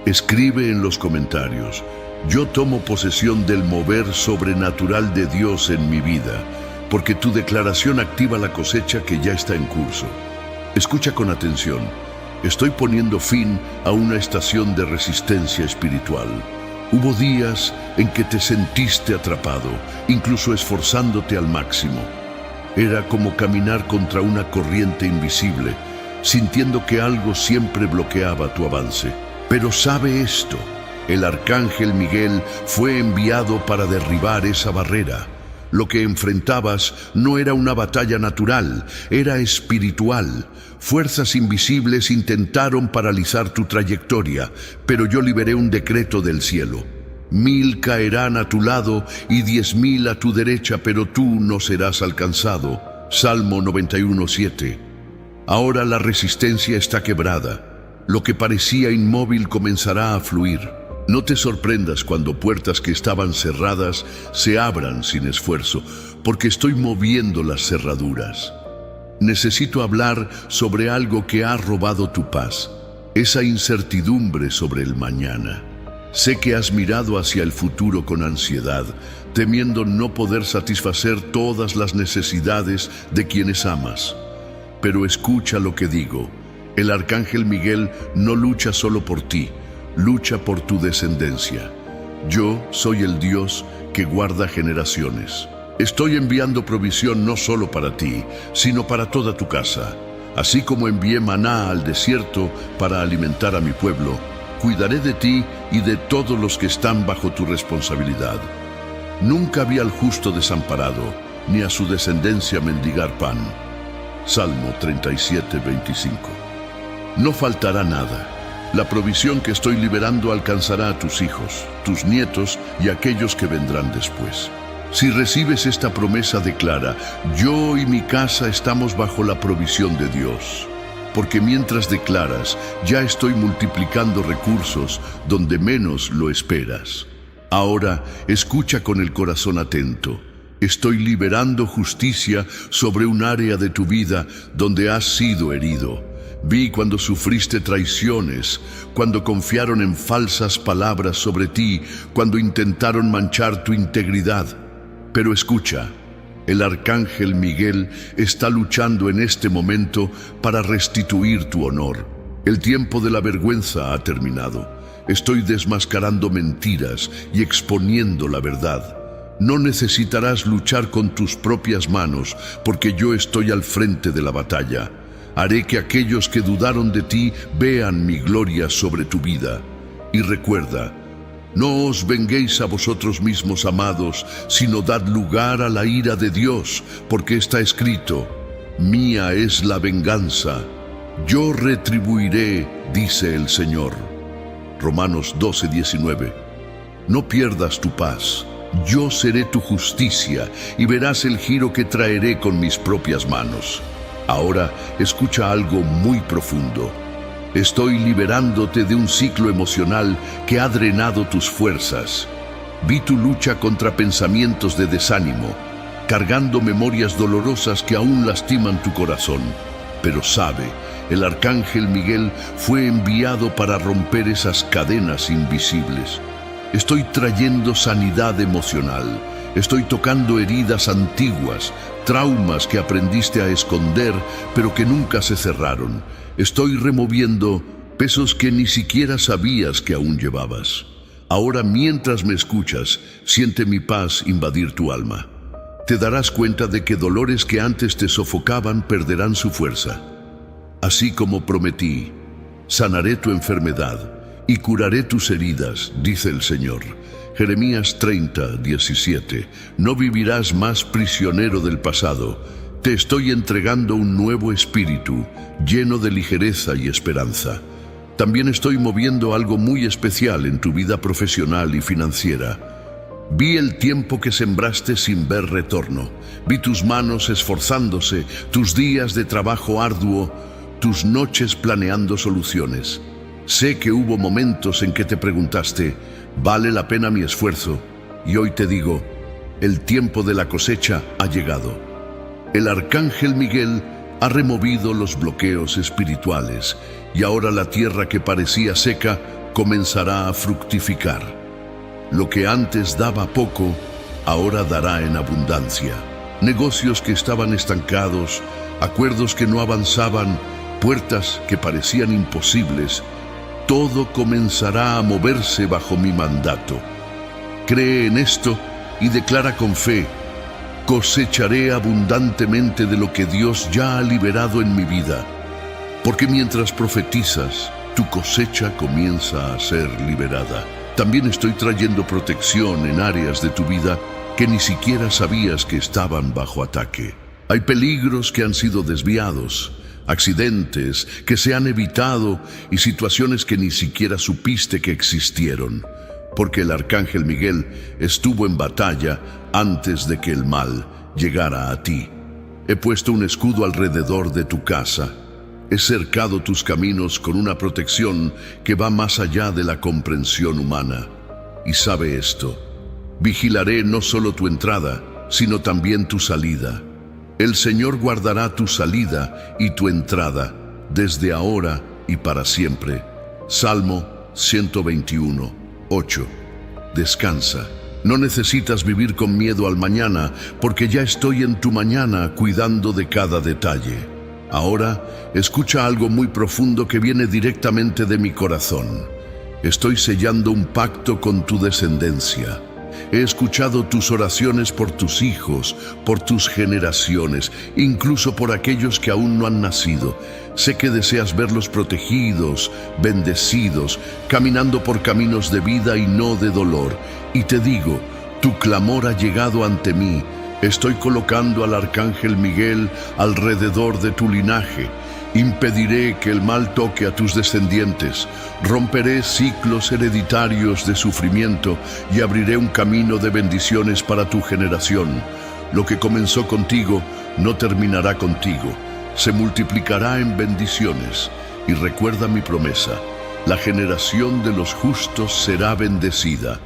escribe en los comentarios: yo tomo posesión del mover sobrenatural de Dios en mi vida, porque tu declaración activa la cosecha que ya está en curso. Escucha con atención. Estoy poniendo fin a una estación de resistencia espiritual. Hubo días en que te sentiste atrapado, incluso esforzándote al máximo. Era como caminar contra una corriente invisible, sintiendo que algo siempre bloqueaba tu avance. Pero sabe esto: el arcángel Miguel fue enviado para derribar esa barrera. Lo que enfrentabas no era una batalla natural, era espiritual. Fuerzas invisibles intentaron paralizar tu trayectoria, pero yo liberé un decreto del cielo. 1000 caerán a tu lado y 10,000 a tu derecha, pero tú no serás alcanzado. Salmo 91:7. Ahora la resistencia está quebrada. Lo que parecía inmóvil comenzará a fluir. No te sorprendas cuando puertas que estaban cerradas se abran sin esfuerzo, porque estoy moviendo las cerraduras. Necesito hablar sobre algo que ha robado tu paz, esa incertidumbre sobre el mañana. Sé que has mirado hacia el futuro con ansiedad, temiendo no poder satisfacer todas las necesidades de quienes amas. Pero escucha lo que digo: el arcángel Miguel no lucha solo por ti, lucha por tu descendencia. Yo soy el Dios que guarda generaciones. Estoy enviando provisión no solo para ti, sino para toda tu casa. Así como envié maná al desierto para alimentar a mi pueblo, cuidaré de ti y de todos los que están bajo tu responsabilidad. Nunca vi al justo desamparado, ni a su descendencia mendigar pan. Salmo 37:25. No faltará nada. La provisión que estoy liberando alcanzará a tus hijos, tus nietos y aquellos que vendrán después. Si recibes esta promesa, declara: yo y mi casa estamos bajo la provisión de Dios. Porque mientras declaras, ya estoy multiplicando recursos donde menos lo esperas. Ahora, escucha con el corazón atento. Estoy liberando justicia sobre un área de tu vida donde has sido herido. Vi cuando sufriste traiciones, cuando confiaron en falsas palabras sobre ti, cuando intentaron manchar tu integridad. Pero escucha, el arcángel Miguel está luchando en este momento para restituir tu honor. El tiempo de la vergüenza ha terminado. Estoy desmascarando mentiras y exponiendo la verdad. No necesitarás luchar con tus propias manos, porque yo estoy al frente de la batalla. Haré que aquellos que dudaron de ti vean mi gloria sobre tu vida. Y recuerda, no os venguéis a vosotros mismos, amados, sino dad lugar a la ira de Dios, porque está escrito: mía es la venganza, yo retribuiré, dice el Señor. Romanos 12:19. No pierdas tu paz. Yo seré tu justicia y verás el giro que traeré con mis propias manos. Ahora escucha algo muy profundo. Estoy liberándote de un ciclo emocional que ha drenado tus fuerzas. Vi tu lucha contra pensamientos de desánimo, cargando memorias dolorosas que aún lastiman tu corazón. Pero sabe, El arcángel Miguel fue enviado para romper esas cadenas invisibles. Estoy trayendo sanidad emocional. Estoy tocando heridas antiguas, traumas que aprendiste a esconder, pero que nunca se cerraron. Estoy removiendo pesos que ni siquiera sabías que aún llevabas. Ahora, mientras me escuchas, siente mi paz invadir tu alma. Te darás cuenta de que dolores que antes te sofocaban perderán su fuerza. Así como prometí, sanaré tu enfermedad y curaré tus heridas, dice el Señor. Jeremías 30:17. No vivirás más prisionero del pasado. Te estoy entregando un nuevo espíritu, lleno de ligereza y esperanza. También estoy moviendo algo muy especial en tu vida profesional y financiera. Vi el tiempo que sembraste sin ver retorno. Vi tus manos esforzándose, tus días de trabajo arduo, tus noches planeando soluciones. Sé que hubo momentos en que te preguntaste, ¿vale la pena mi esfuerzo? Y hoy te digo, el tiempo de la cosecha ha llegado. El arcángel Miguel ha removido los bloqueos espirituales y ahora la tierra que parecía seca comenzará a fructificar. Lo que antes daba poco, ahora dará en abundancia. Negocios que estaban estancados, acuerdos que no avanzaban, puertas que parecían imposibles, todo comenzará a moverse bajo mi mandato. Cree en esto y declara con fe: cosecharé abundantemente de lo que Dios ya ha liberado en mi vida. Porque mientras profetizas, tu cosecha comienza a ser liberada. También estoy trayendo protección en áreas de tu vida que ni siquiera sabías que estaban bajo ataque. Hay peligros que han sido desviados, accidentes que se han evitado y situaciones que ni siquiera supiste que existieron, porque el arcángel Miguel estuvo en batalla antes de que el mal llegara a ti. He puesto un escudo alrededor de tu casa. He cercado tus caminos con una protección que va más allá de la comprensión humana. Y sabe esto: vigilaré no solo tu entrada, sino también tu salida. El Señor guardará tu salida y tu entrada, desde ahora y para siempre. Salmo 121:8. Descansa. No necesitas vivir con miedo al mañana, porque ya estoy en tu mañana cuidando de cada detalle. Ahora, escucha algo muy profundo que viene directamente de mi corazón. Estoy sellando un pacto con tu descendencia. He escuchado tus oraciones por tus hijos, por tus generaciones, incluso por aquellos que aún no han nacido. Sé que deseas verlos protegidos, bendecidos, caminando por caminos de vida y no de dolor. Y te digo, tu clamor ha llegado ante mí. Estoy colocando al arcángel Miguel alrededor de tu linaje. Impediré que el mal toque a tus descendientes. Romperé ciclos hereditarios de sufrimiento y abriré un camino de bendiciones para tu generación. Lo que comenzó contigo no terminará contigo. Se multiplicará en bendiciones. Y recuerda mi promesa: la generación de los justos será bendecida.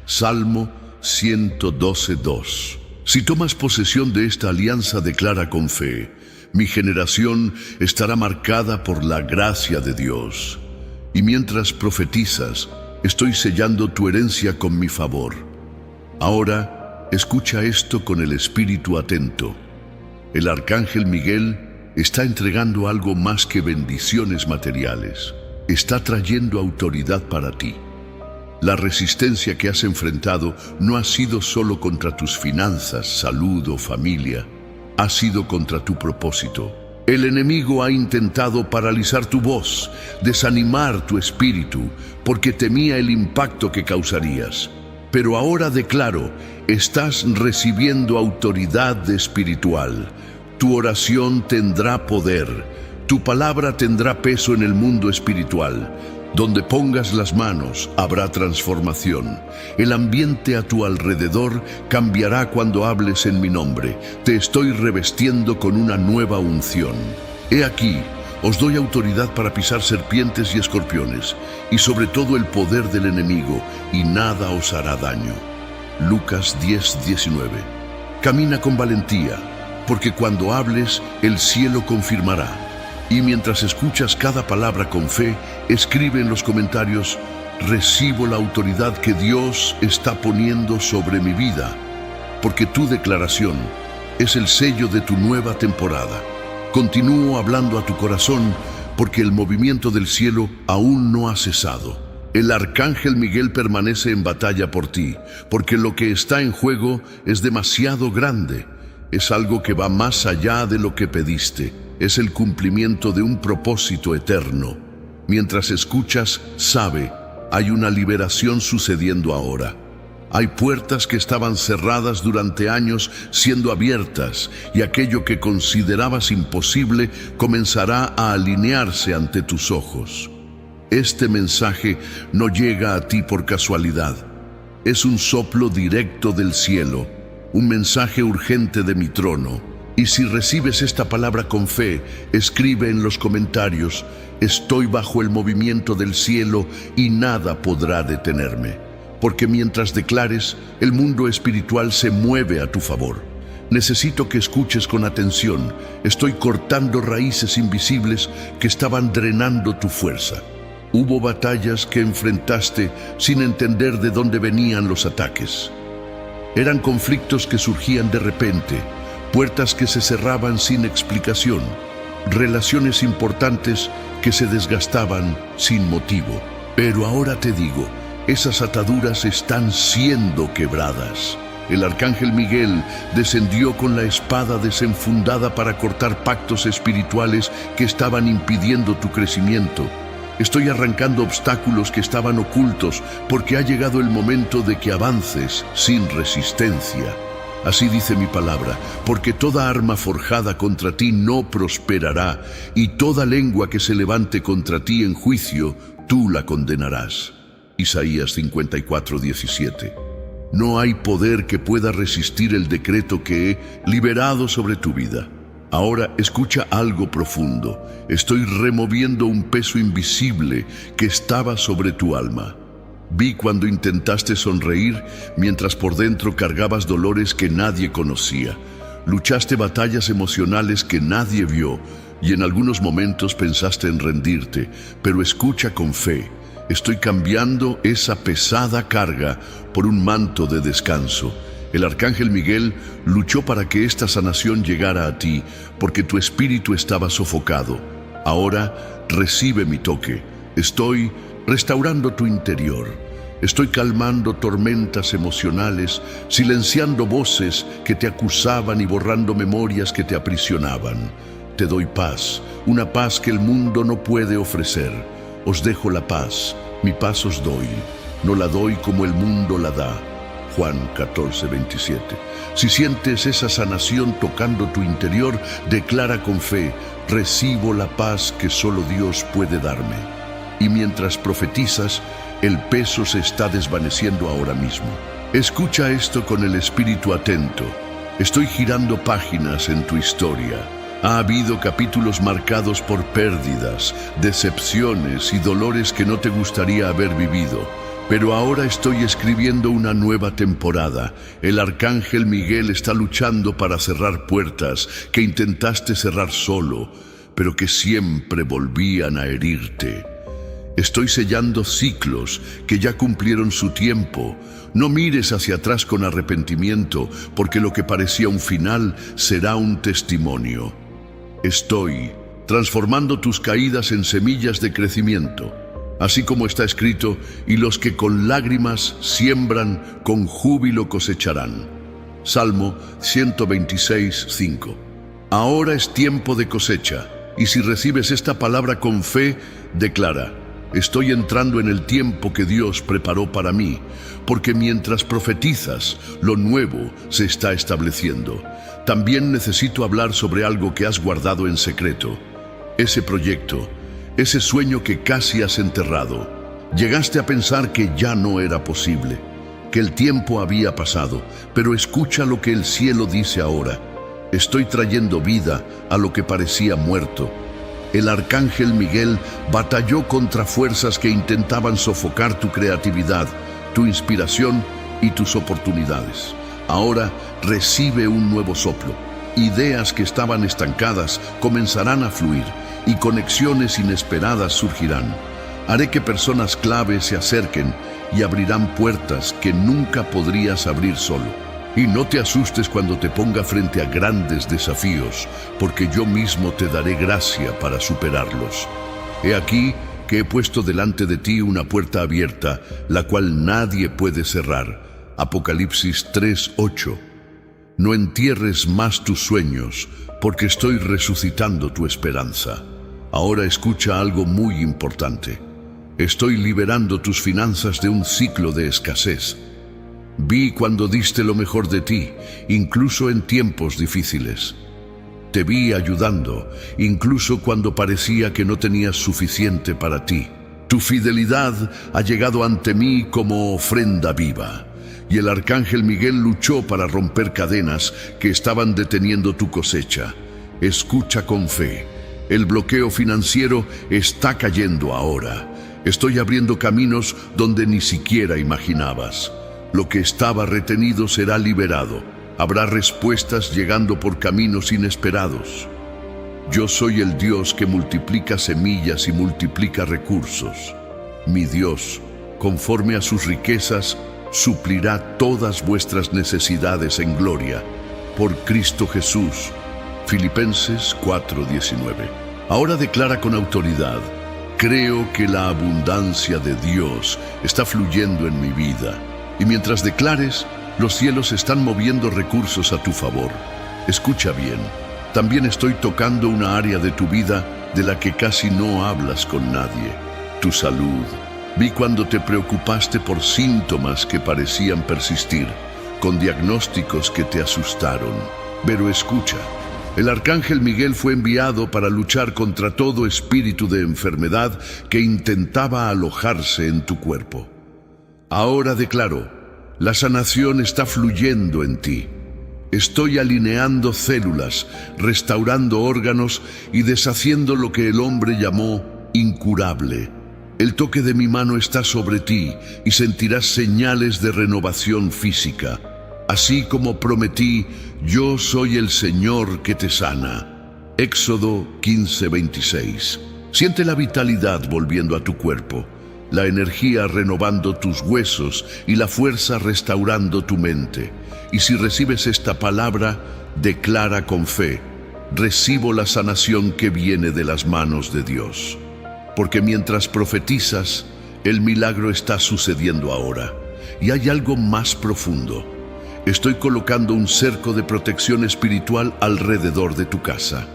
Salmo 112:2. Si tomas posesión de esta alianza, declara con fe: mi generación estará marcada por la gracia de Dios. Y mientras profetizas, estoy sellando tu herencia con mi favor. Ahora, escucha esto con el espíritu atento. El arcángel Miguel está entregando algo más que bendiciones materiales. Está trayendo autoridad para ti. La resistencia que has enfrentado no ha sido solo contra tus finanzas, salud o familia. Ha sido contra tu propósito. El enemigo ha intentado paralizar tu voz, desanimar tu espíritu, porque temía el impacto que causarías. Pero ahora declaro: estás recibiendo autoridad espiritual. Tu oración tendrá poder. Tu palabra tendrá peso en el mundo espiritual. Donde pongas las manos, habrá transformación. El ambiente a tu alrededor cambiará cuando hables en mi nombre. Te estoy revestiendo con una nueva unción. He aquí, os doy autoridad para pisar serpientes y escorpiones, y sobre todo el poder del enemigo, y nada os hará daño. Lucas 10:19. Camina con valentía, porque cuando hables, el cielo confirmará. Y mientras escuchas cada palabra con fe, escribe en los comentarios: recibo la autoridad que Dios está poniendo sobre mi vida, porque tu declaración es el sello de tu nueva temporada. Continúo hablando a tu corazón porque el movimiento del cielo aún no ha cesado. El arcángel Miguel permanece en batalla por ti, porque lo que está en juego es demasiado grande. Es algo que va más allá de lo que pediste. Es el cumplimiento de un propósito eterno. Mientras escuchas, sabe, hay una liberación sucediendo ahora. Hay puertas que estaban cerradas durante años siendo abiertas, y aquello que considerabas imposible comenzará a alinearse ante tus ojos. Este mensaje no llega a ti por casualidad. Es un soplo directo del cielo, un mensaje urgente de mi trono. Y si recibes esta palabra con fe, escribe en los comentarios: estoy bajo el movimiento del cielo y nada podrá detenerme. Porque mientras declares, el mundo espiritual se mueve a tu favor. Necesito que escuches con atención. Estoy cortando raíces invisibles que estaban drenando tu fuerza. Hubo batallas que enfrentaste sin entender de dónde venían los ataques. Eran conflictos que surgían de repente, puertas que se cerraban sin explicación, relaciones importantes que se desgastaban sin motivo. Pero ahora te digo, esas ataduras están siendo quebradas. El arcángel Miguel descendió con la espada desenfundada para cortar pactos espirituales que estaban impidiendo tu crecimiento. Estoy arrancando obstáculos que estaban ocultos, porque ha llegado el momento de que avances sin resistencia. Así dice mi palabra, porque toda arma forjada contra ti no prosperará, y toda lengua que se levante contra ti en juicio, tú la condenarás. Isaías 54:17. No hay poder que pueda resistir el decreto que he liberado sobre tu vida. Ahora escucha algo profundo. Estoy removiendo un peso invisible que estaba sobre tu alma. Vi cuando intentaste sonreír mientras por dentro cargabas dolores que nadie conocía. Luchaste batallas emocionales que nadie vio y en algunos momentos pensaste en rendirte, pero escucha con fe. Estoy cambiando esa pesada carga por un manto de descanso. El arcángel Miguel luchó para que esta sanación llegara a ti, porque tu espíritu estaba sofocado. Ahora recibe mi toque. Estoy restaurando tu interior. Estoy calmando tormentas emocionales, silenciando voces que te acusaban y borrando memorias que te aprisionaban. Te doy paz, una paz que el mundo no puede ofrecer. Os dejo la paz, mi paz os doy. No la doy como el mundo la da. Juan 14:27. Si sientes esa sanación tocando tu interior, declara con fe: recibo la paz que solo Dios puede darme. Y mientras profetizas, el peso se está desvaneciendo ahora mismo. Escucha esto con el espíritu atento. Estoy girando páginas en tu historia. Ha habido capítulos marcados por pérdidas, decepciones y dolores que no te gustaría haber vivido. Pero ahora estoy escribiendo una nueva temporada. El arcángel Miguel está luchando para cerrar puertas que intentaste cerrar solo, pero que siempre volvían a herirte. Estoy sellando ciclos que ya cumplieron su tiempo. No mires hacia atrás con arrepentimiento, porque lo que parecía un final será un testimonio. Estoy transformando tus caídas en semillas de crecimiento. Así como está escrito: y los que con lágrimas siembran, con júbilo cosecharán. Salmo 126:5. Ahora es tiempo de cosecha, y si recibes esta palabra con fe, declara: estoy entrando en el tiempo que Dios preparó para mí, porque mientras profetizas, lo nuevo se está estableciendo. También necesito hablar sobre algo que has guardado en secreto. Ese proyecto, ese sueño que casi has enterrado. Llegaste a pensar que ya no era posible, que el tiempo había pasado, pero escucha lo que el cielo dice ahora. Estoy trayendo vida a lo que parecía muerto. El arcángel Miguel batalló contra fuerzas que intentaban sofocar tu creatividad, tu inspiración y tus oportunidades. Ahora recibe un nuevo soplo. Ideas que estaban estancadas comenzarán a fluir, y conexiones inesperadas surgirán. Haré que personas clave se acerquen y abrirán puertas que nunca podrías abrir solo. Y no te asustes cuando te ponga frente a grandes desafíos, porque yo mismo te daré gracia para superarlos. He aquí que he puesto delante de ti una puerta abierta, la cual nadie puede cerrar. Apocalipsis 3:8. No entierres más tus sueños, porque estoy resucitando tu esperanza. Ahora escucha algo muy importante. Estoy liberando tus finanzas de un ciclo de escasez. Vi cuando diste lo mejor de ti, incluso en tiempos difíciles. Te vi ayudando, incluso cuando parecía que no tenías suficiente para ti. Tu fidelidad ha llegado ante mí como ofrenda viva. Y el arcángel Miguel luchó para romper cadenas que estaban deteniendo tu cosecha. Escucha con fe. El bloqueo financiero está cayendo ahora. Estoy abriendo caminos donde ni siquiera imaginabas. Lo que estaba retenido será liberado. Habrá respuestas llegando por caminos inesperados. Yo soy el Dios que multiplica semillas y multiplica recursos. Mi Dios, conforme a sus riquezas, suplirá todas vuestras necesidades en gloria. Por Cristo Jesús. Filipenses 4:19. Ahora declara con autoridad: creo que la abundancia de Dios está fluyendo en mi vida. Y mientras declares, los cielos están moviendo recursos a tu favor. Escucha bien, también estoy tocando una área de tu vida de la que casi no hablas con nadie: tu salud. Vi cuando te preocupaste por síntomas que parecían persistir, con diagnósticos que te asustaron. Pero escucha, el arcángel Miguel fue enviado para luchar contra todo espíritu de enfermedad que intentaba alojarse en tu cuerpo. Ahora declaro: la sanación está fluyendo en ti. Estoy alineando células, restaurando órganos y deshaciendo lo que el hombre llamó incurable. El toque de mi mano está sobre ti y sentirás señales de renovación física. Así como prometí, yo soy el Señor que te sana. Éxodo 15:26. Siente la vitalidad volviendo a tu cuerpo, la energía renovando tus huesos y la fuerza restaurando tu mente. Y si recibes esta palabra, declara con fe: recibo la sanación que viene de las manos de Dios. Porque mientras profetizas, el milagro está sucediendo ahora. Y hay algo más profundo. Estoy colocando un cerco de protección espiritual alrededor de tu casa.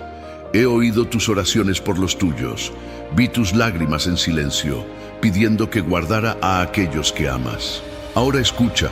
He oído tus oraciones por los tuyos. Vi tus lágrimas en silencio, pidiendo que guardara a aquellos que amas. Ahora escucha,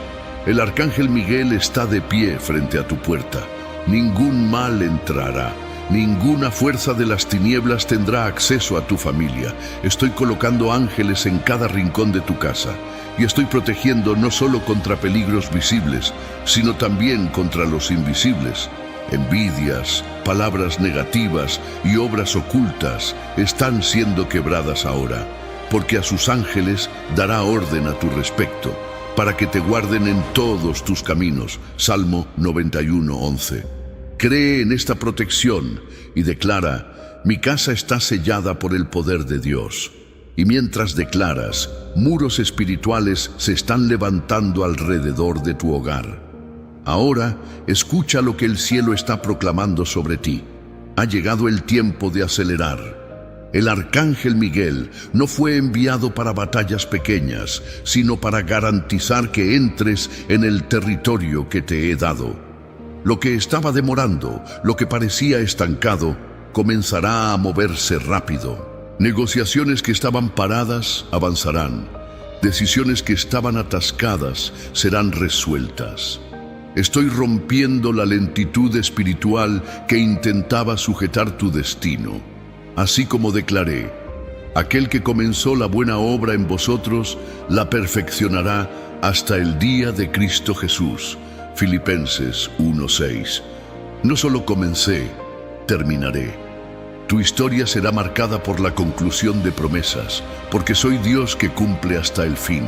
el arcángel Miguel está de pie frente a tu puerta. Ningún mal entrará. Ninguna fuerza de las tinieblas tendrá acceso a tu familia. Estoy colocando ángeles en cada rincón de tu casa. Y estoy protegiendo no solo contra peligros visibles, sino también contra los invisibles. Envidias, palabras negativas y obras ocultas están siendo quebradas ahora, porque a sus ángeles dará orden a tu respecto, para que te guarden en todos tus caminos. Salmo 91:11. Cree en esta protección y declara: mi casa está sellada por el poder de Dios. Y mientras declaras, muros espirituales se están levantando alrededor de tu hogar. Ahora, escucha lo que el cielo está proclamando sobre ti. Ha llegado el tiempo de acelerar. El arcángel Miguel no fue enviado para batallas pequeñas, sino para garantizar que entres en el territorio que te he dado. Lo que estaba demorando, lo que parecía estancado, comenzará a moverse rápido. Negociaciones que estaban paradas avanzarán. Decisiones que estaban atascadas serán resueltas. Estoy rompiendo la lentitud espiritual que intentaba sujetar tu destino. Así como declaré: aquel que comenzó la buena obra en vosotros, la perfeccionará hasta el día de Cristo Jesús. Filipenses 1:6. No solo comencé, terminaré. Tu historia será marcada por la conclusión de promesas, porque soy Dios que cumple hasta el fin.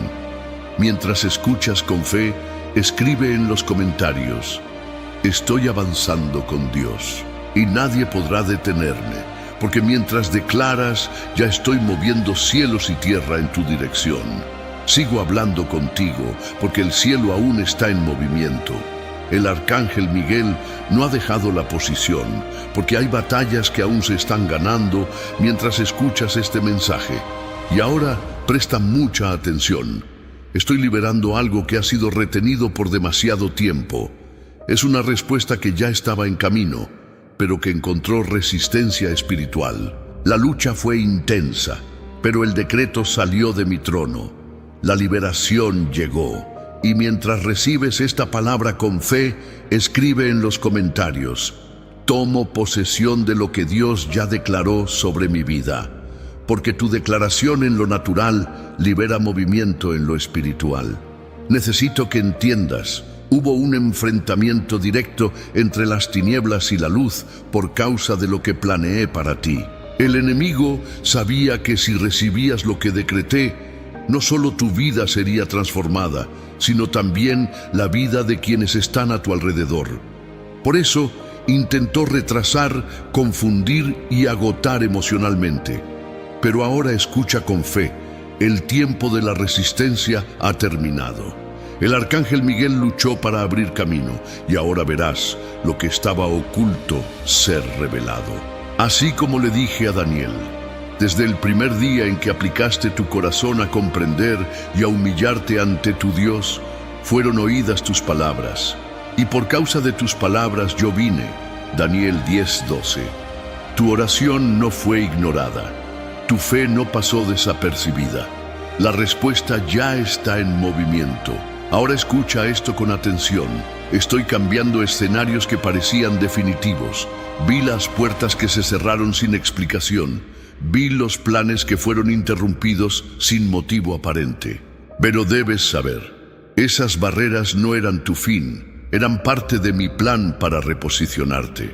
Mientras escuchas con fe, escribe en los comentarios: estoy avanzando con Dios, y nadie podrá detenerme, porque mientras declaras, ya estoy moviendo cielos y tierra en tu dirección. Sigo hablando contigo, porque el cielo aún está en movimiento. El arcángel Miguel no ha dejado la posición, porque hay batallas que aún se están ganando mientras escuchas este mensaje. Y ahora presta mucha atención. Estoy liberando algo que ha sido retenido por demasiado tiempo. Es una respuesta que ya estaba en camino, pero que encontró resistencia espiritual. La lucha fue intensa, pero el decreto salió de mi trono. La liberación llegó. Y mientras recibes esta palabra con fe, escribe en los comentarios: tomo posesión de lo que Dios ya declaró sobre mi vida. Porque tu declaración en lo natural libera movimiento en lo espiritual. Necesito que entiendas, hubo un enfrentamiento directo entre las tinieblas y la luz por causa de lo que planeé para ti. El enemigo sabía que si recibías lo que decreté, no solo tu vida sería transformada, sino también la vida de quienes están a tu alrededor. Por eso, intentó retrasar, confundir y agotar emocionalmente. Pero ahora escucha con fe, el tiempo de la resistencia ha terminado. El arcángel Miguel luchó para abrir camino, y ahora verás lo que estaba oculto ser revelado. Así como le dije a Daniel, desde el primer día en que aplicaste tu corazón a comprender y a humillarte ante tu Dios, fueron oídas tus palabras. Y por causa de tus palabras yo vine. Daniel 10:12. Tu oración no fue ignorada. Tu fe no pasó desapercibida. La respuesta ya está en movimiento. Ahora escucha esto con atención. Estoy cambiando escenarios que parecían definitivos. Vi las puertas que se cerraron sin explicación. Vi los planes que fueron interrumpidos sin motivo aparente. Pero debes saber, esas barreras no eran tu fin, eran parte de mi plan para reposicionarte.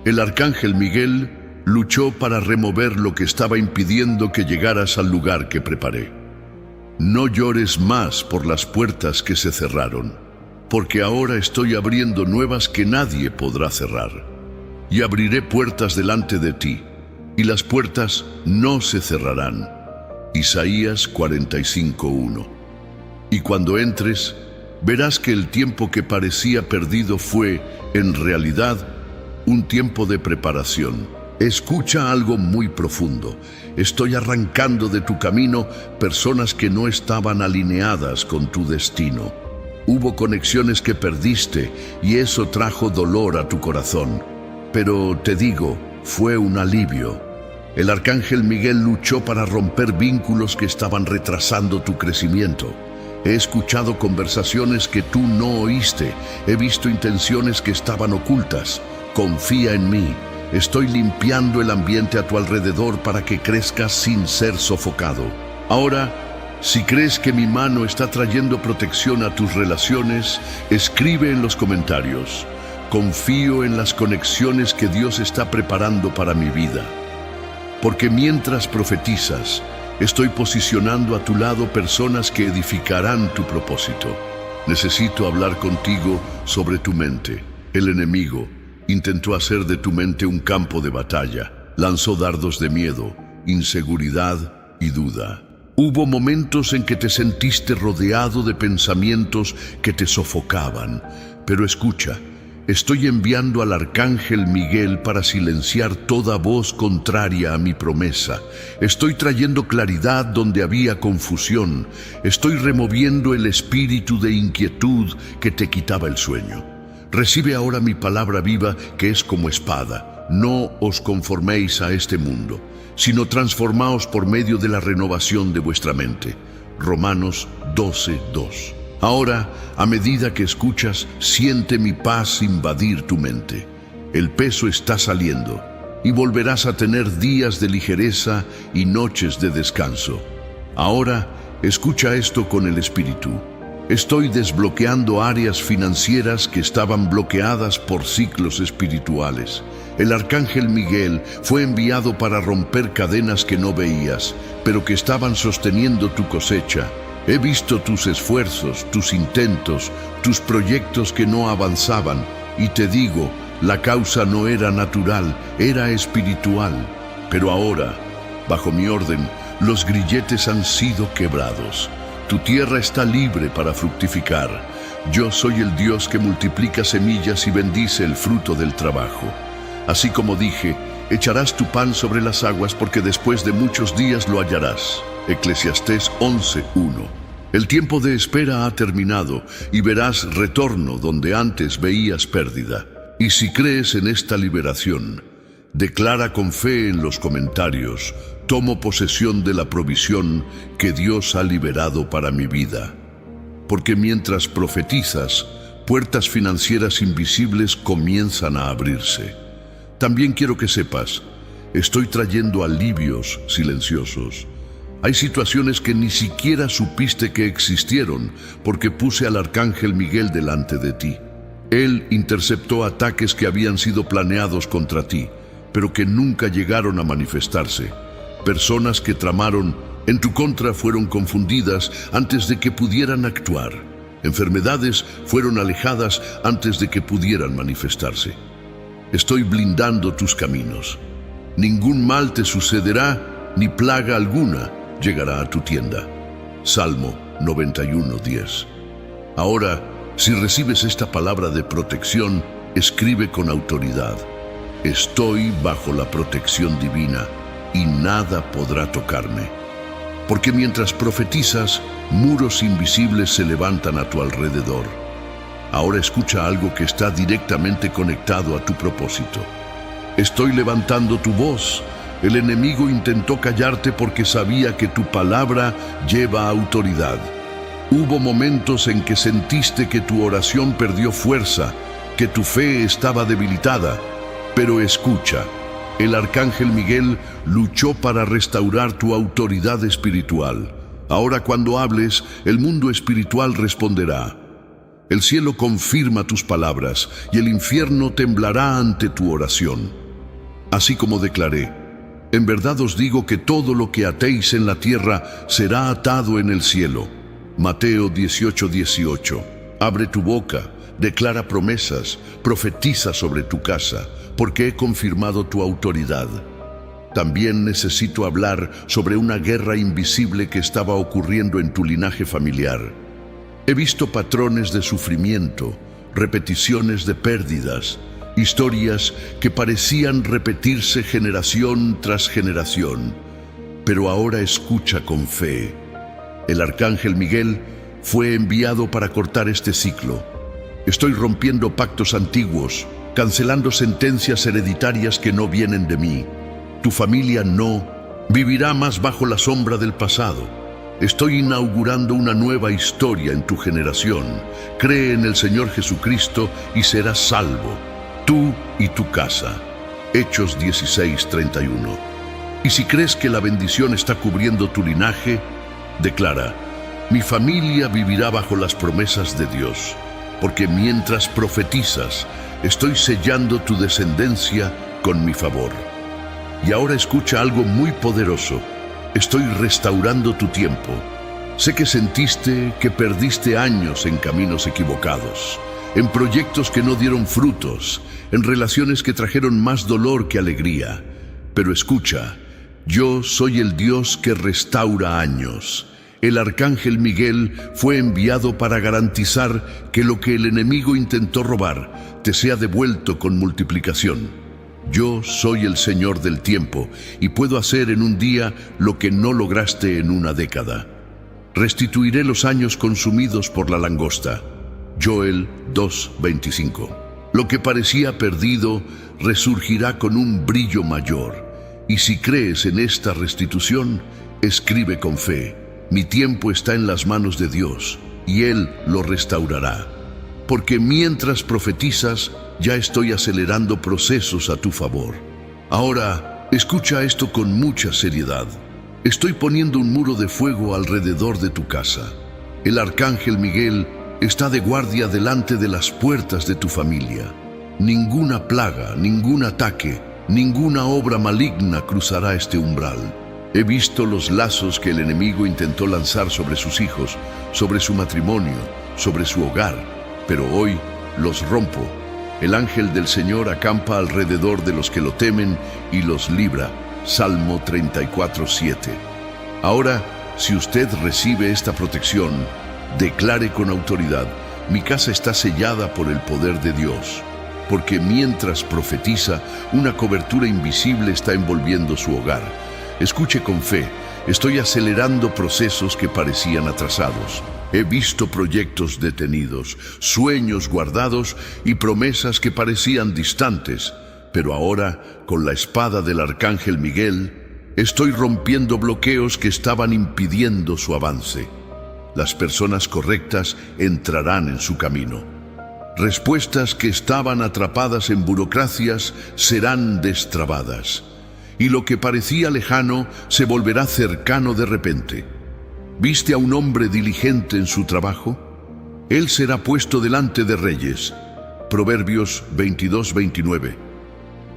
El arcángel Miguel luchó para remover lo que estaba impidiendo que llegaras al lugar que preparé. No llores más por las puertas que se cerraron, porque ahora estoy abriendo nuevas que nadie podrá cerrar. Y abriré puertas delante de ti, y las puertas no se cerrarán. Isaías 45:1. Y cuando entres, verás que el tiempo que parecía perdido fue, en realidad, un tiempo de preparación. Escucha algo muy profundo. Estoy arrancando de tu camino personas que no estaban alineadas con tu destino. Hubo conexiones que perdiste y eso trajo dolor a tu corazón. Pero te digo, fue un alivio. El arcángel Miguel luchó para romper vínculos que estaban retrasando tu crecimiento. He escuchado conversaciones que tú no oíste. He visto intenciones que estaban ocultas. Confía en mí. Estoy limpiando el ambiente a tu alrededor para que crezcas sin ser sofocado. Ahora, si crees que mi mano está trayendo protección a tus relaciones, escribe en los comentarios: confío en las conexiones que Dios está preparando para mi vida. Porque mientras profetizas, estoy posicionando a tu lado personas que edificarán tu propósito. Necesito hablar contigo sobre tu mente. El enemigo intentó hacer de tu mente un campo de batalla. Lanzó dardos de miedo, inseguridad y duda. Hubo momentos en que te sentiste rodeado de pensamientos que te sofocaban. Pero escucha, estoy enviando al arcángel Miguel para silenciar toda voz contraria a mi promesa. Estoy trayendo claridad donde había confusión. Estoy removiendo el espíritu de inquietud que te quitaba el sueño. Recibe ahora mi palabra viva que es como espada. No os conforméis a este mundo, sino transformaos por medio de la renovación de vuestra mente. Romanos 12:2. Ahora, a medida que escuchas, siente mi paz invadir tu mente. El peso está saliendo y volverás a tener días de ligereza y noches de descanso. Ahora, escucha esto con el espíritu. Estoy desbloqueando áreas financieras que estaban bloqueadas por ciclos espirituales. El arcángel Miguel fue enviado para romper cadenas que no veías, pero que estaban sosteniendo tu cosecha. He visto tus esfuerzos, tus intentos, tus proyectos que no avanzaban, y te digo, la causa no era natural, era espiritual. Pero ahora, bajo mi orden, los grilletes han sido quebrados. Tu tierra está libre para fructificar. Yo soy el Dios que multiplica semillas y bendice el fruto del trabajo. Así como dije, echarás tu pan sobre las aguas porque después de muchos días lo hallarás. Eclesiastés 11:1. El tiempo de espera ha terminado y verás retorno donde antes veías pérdida. Y si crees en esta liberación, declara con fe en los comentarios: tomo posesión de la provisión que Dios ha liberado para mi vida. Porque mientras profetizas, puertas financieras invisibles comienzan a abrirse. También quiero que sepas, estoy trayendo alivios silenciosos. Hay situaciones que ni siquiera supiste que existieron porque puse al arcángel Miguel delante de ti. Él interceptó ataques que habían sido planeados contra ti, pero que nunca llegaron a manifestarse. Personas que tramaron en tu contra fueron confundidas antes de que pudieran actuar. Enfermedades fueron alejadas antes de que pudieran manifestarse. Estoy blindando tus caminos. Ningún mal te sucederá, ni plaga alguna llegará a tu tienda. Salmo 91:10. Ahora, si recibes esta palabra de protección, escribe con autoridad: estoy bajo la protección divina y nada podrá tocarme. Porque mientras profetizas, muros invisibles se levantan a tu alrededor. Ahora escucha algo que está directamente conectado a tu propósito. Estoy levantando tu voz. El enemigo intentó callarte porque sabía que tu palabra lleva autoridad. Hubo momentos en que sentiste que tu oración perdió fuerza, que tu fe estaba debilitada. Pero escucha, el arcángel Miguel luchó para restaurar tu autoridad espiritual. Ahora cuando hables, el mundo espiritual responderá. El cielo confirma tus palabras y el infierno temblará ante tu oración. Así como declaré, en verdad os digo que todo lo que atéis en la tierra será atado en el cielo. Mateo 18:18. Abre tu boca, declara promesas, profetiza sobre tu casa, porque he confirmado tu autoridad. También necesito hablar sobre una guerra invisible que estaba ocurriendo en tu linaje familiar. He visto patrones de sufrimiento, repeticiones de pérdidas, historias que parecían repetirse generación tras generación. Pero ahora escucha con fe. El arcángel Miguel fue enviado para cortar este ciclo. Estoy rompiendo pactos antiguos, cancelando sentencias hereditarias que no vienen de mí. Tu familia no vivirá más bajo la sombra del pasado. Estoy inaugurando una nueva historia en tu generación. Cree en el Señor Jesucristo y serás salvo, tú y tu casa. Hechos 16:31. Y si crees que la bendición está cubriendo tu linaje, declara: mi familia vivirá bajo las promesas de Dios, porque mientras profetizas, estoy sellando tu descendencia con mi favor. Y ahora escucha algo muy poderoso. Estoy restaurando tu tiempo. Sé que sentiste que perdiste años en caminos equivocados, en proyectos que no dieron frutos, en relaciones que trajeron más dolor que alegría. Pero escucha, yo soy el Dios que restaura años. El arcángel Miguel fue enviado para garantizar que lo que el enemigo intentó robar te sea devuelto con multiplicación. Yo soy el Señor del tiempo y puedo hacer en un día lo que no lograste en una década. Restituiré los años consumidos por la langosta. Joel 2:25. Lo que parecía perdido resurgirá con un brillo mayor. Y si crees en esta restitución, escribe con fe: mi tiempo está en las manos de Dios y Él lo restaurará. Porque mientras profetizas, ya estoy acelerando procesos a tu favor. Ahora, escucha esto con mucha seriedad. Estoy poniendo un muro de fuego alrededor de tu casa. El arcángel Miguel está de guardia delante de las puertas de tu familia. Ninguna plaga, ningún ataque, ninguna obra maligna cruzará este umbral. He visto los lazos que el enemigo intentó lanzar sobre sus hijos, sobre su matrimonio, sobre su hogar, pero hoy los rompo. El ángel del Señor acampa alrededor de los que lo temen y los libra. Salmo 34:7. Ahora, si usted recibe esta protección, declare con autoridad: mi casa está sellada por el poder de Dios, porque mientras profetiza, una cobertura invisible está envolviendo su hogar. Escuche con fe: estoy acelerando procesos que parecían atrasados. He visto proyectos detenidos, sueños guardados y promesas que parecían distantes, pero ahora, con la espada del Arcángel Miguel, estoy rompiendo bloqueos que estaban impidiendo su avance. Las personas correctas entrarán en su camino. Respuestas que estaban atrapadas en burocracias serán destrabadas, y lo que parecía lejano se volverá cercano de repente. ¿Viste a un hombre diligente en su trabajo? Él será puesto delante de reyes. Proverbios 22:29.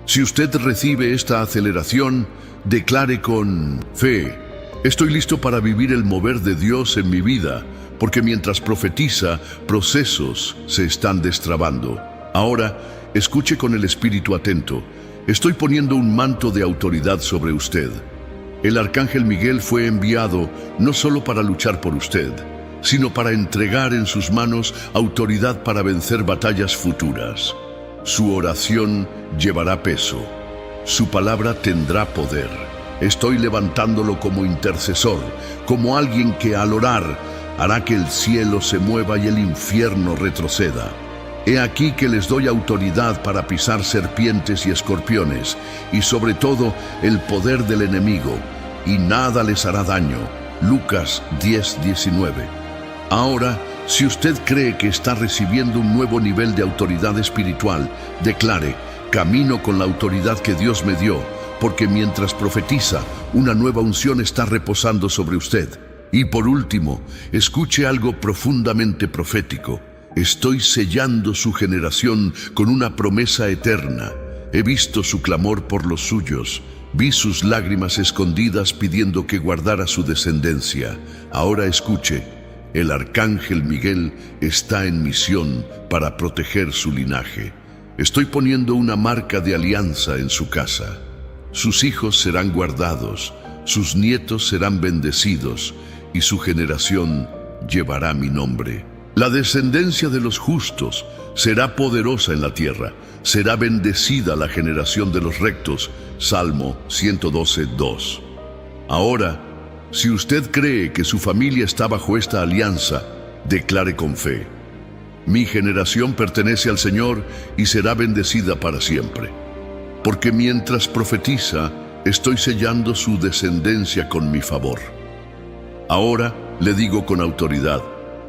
Si usted recibe esta aceleración, declare con fe: estoy listo para vivir el mover de Dios en mi vida, porque mientras profetiza, procesos se están destrabando. Ahora, escuche con el espíritu atento. Estoy poniendo un manto de autoridad sobre usted. El Arcángel Miguel fue enviado no solo para luchar por usted, sino para entregar en sus manos autoridad para vencer batallas futuras. Su oración llevará peso. Su palabra tendrá poder. Estoy levantándolo como intercesor, como alguien que al orar hará que el cielo se mueva y el infierno retroceda. He aquí que les doy autoridad para pisar serpientes y escorpiones, y sobre todo el poder del enemigo, y nada les hará daño. Lucas 10:19. Ahora, si usted cree que está recibiendo un nuevo nivel de autoridad espiritual, declare: camino con la autoridad que Dios me dio, porque mientras profetiza, una nueva unción está reposando sobre usted. Y por último, escuche algo profundamente profético. Estoy sellando su generación con una promesa eterna. He visto su clamor por los suyos. Vi sus lágrimas escondidas pidiendo que guardara su descendencia. Ahora escuche: el Arcángel Miguel está en misión para proteger su linaje. Estoy poniendo una marca de alianza en su casa. Sus hijos serán guardados, sus nietos serán bendecidos, y su generación llevará mi nombre. La descendencia de los justos será poderosa en la tierra. Será bendecida la generación de los rectos. Salmo 112:2. Ahora, si usted cree que su familia está bajo esta alianza, declare con fe: mi generación pertenece al Señor y será bendecida para siempre. Porque mientras profetiza, estoy sellando su descendencia con mi favor. Ahora le digo con autoridad: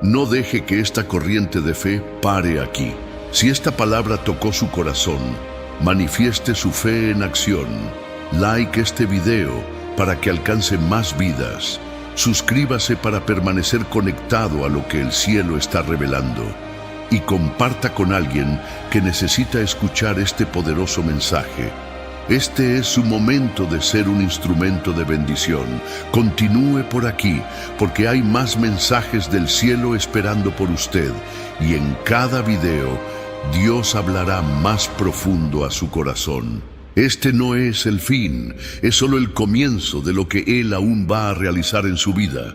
no deje que esta corriente de fe pare aquí. Si esta palabra tocó su corazón, manifieste su fe en acción. Like este video para que alcance más vidas. Suscríbase para permanecer conectado a lo que el cielo está revelando. Y comparta con alguien que necesita escuchar este poderoso mensaje. Este es su momento de ser un instrumento de bendición. Continúe por aquí, porque hay más mensajes del cielo esperando por usted. Y en cada video, Dios hablará más profundo a su corazón. Este no es el fin, es solo el comienzo de lo que Él aún va a realizar en su vida.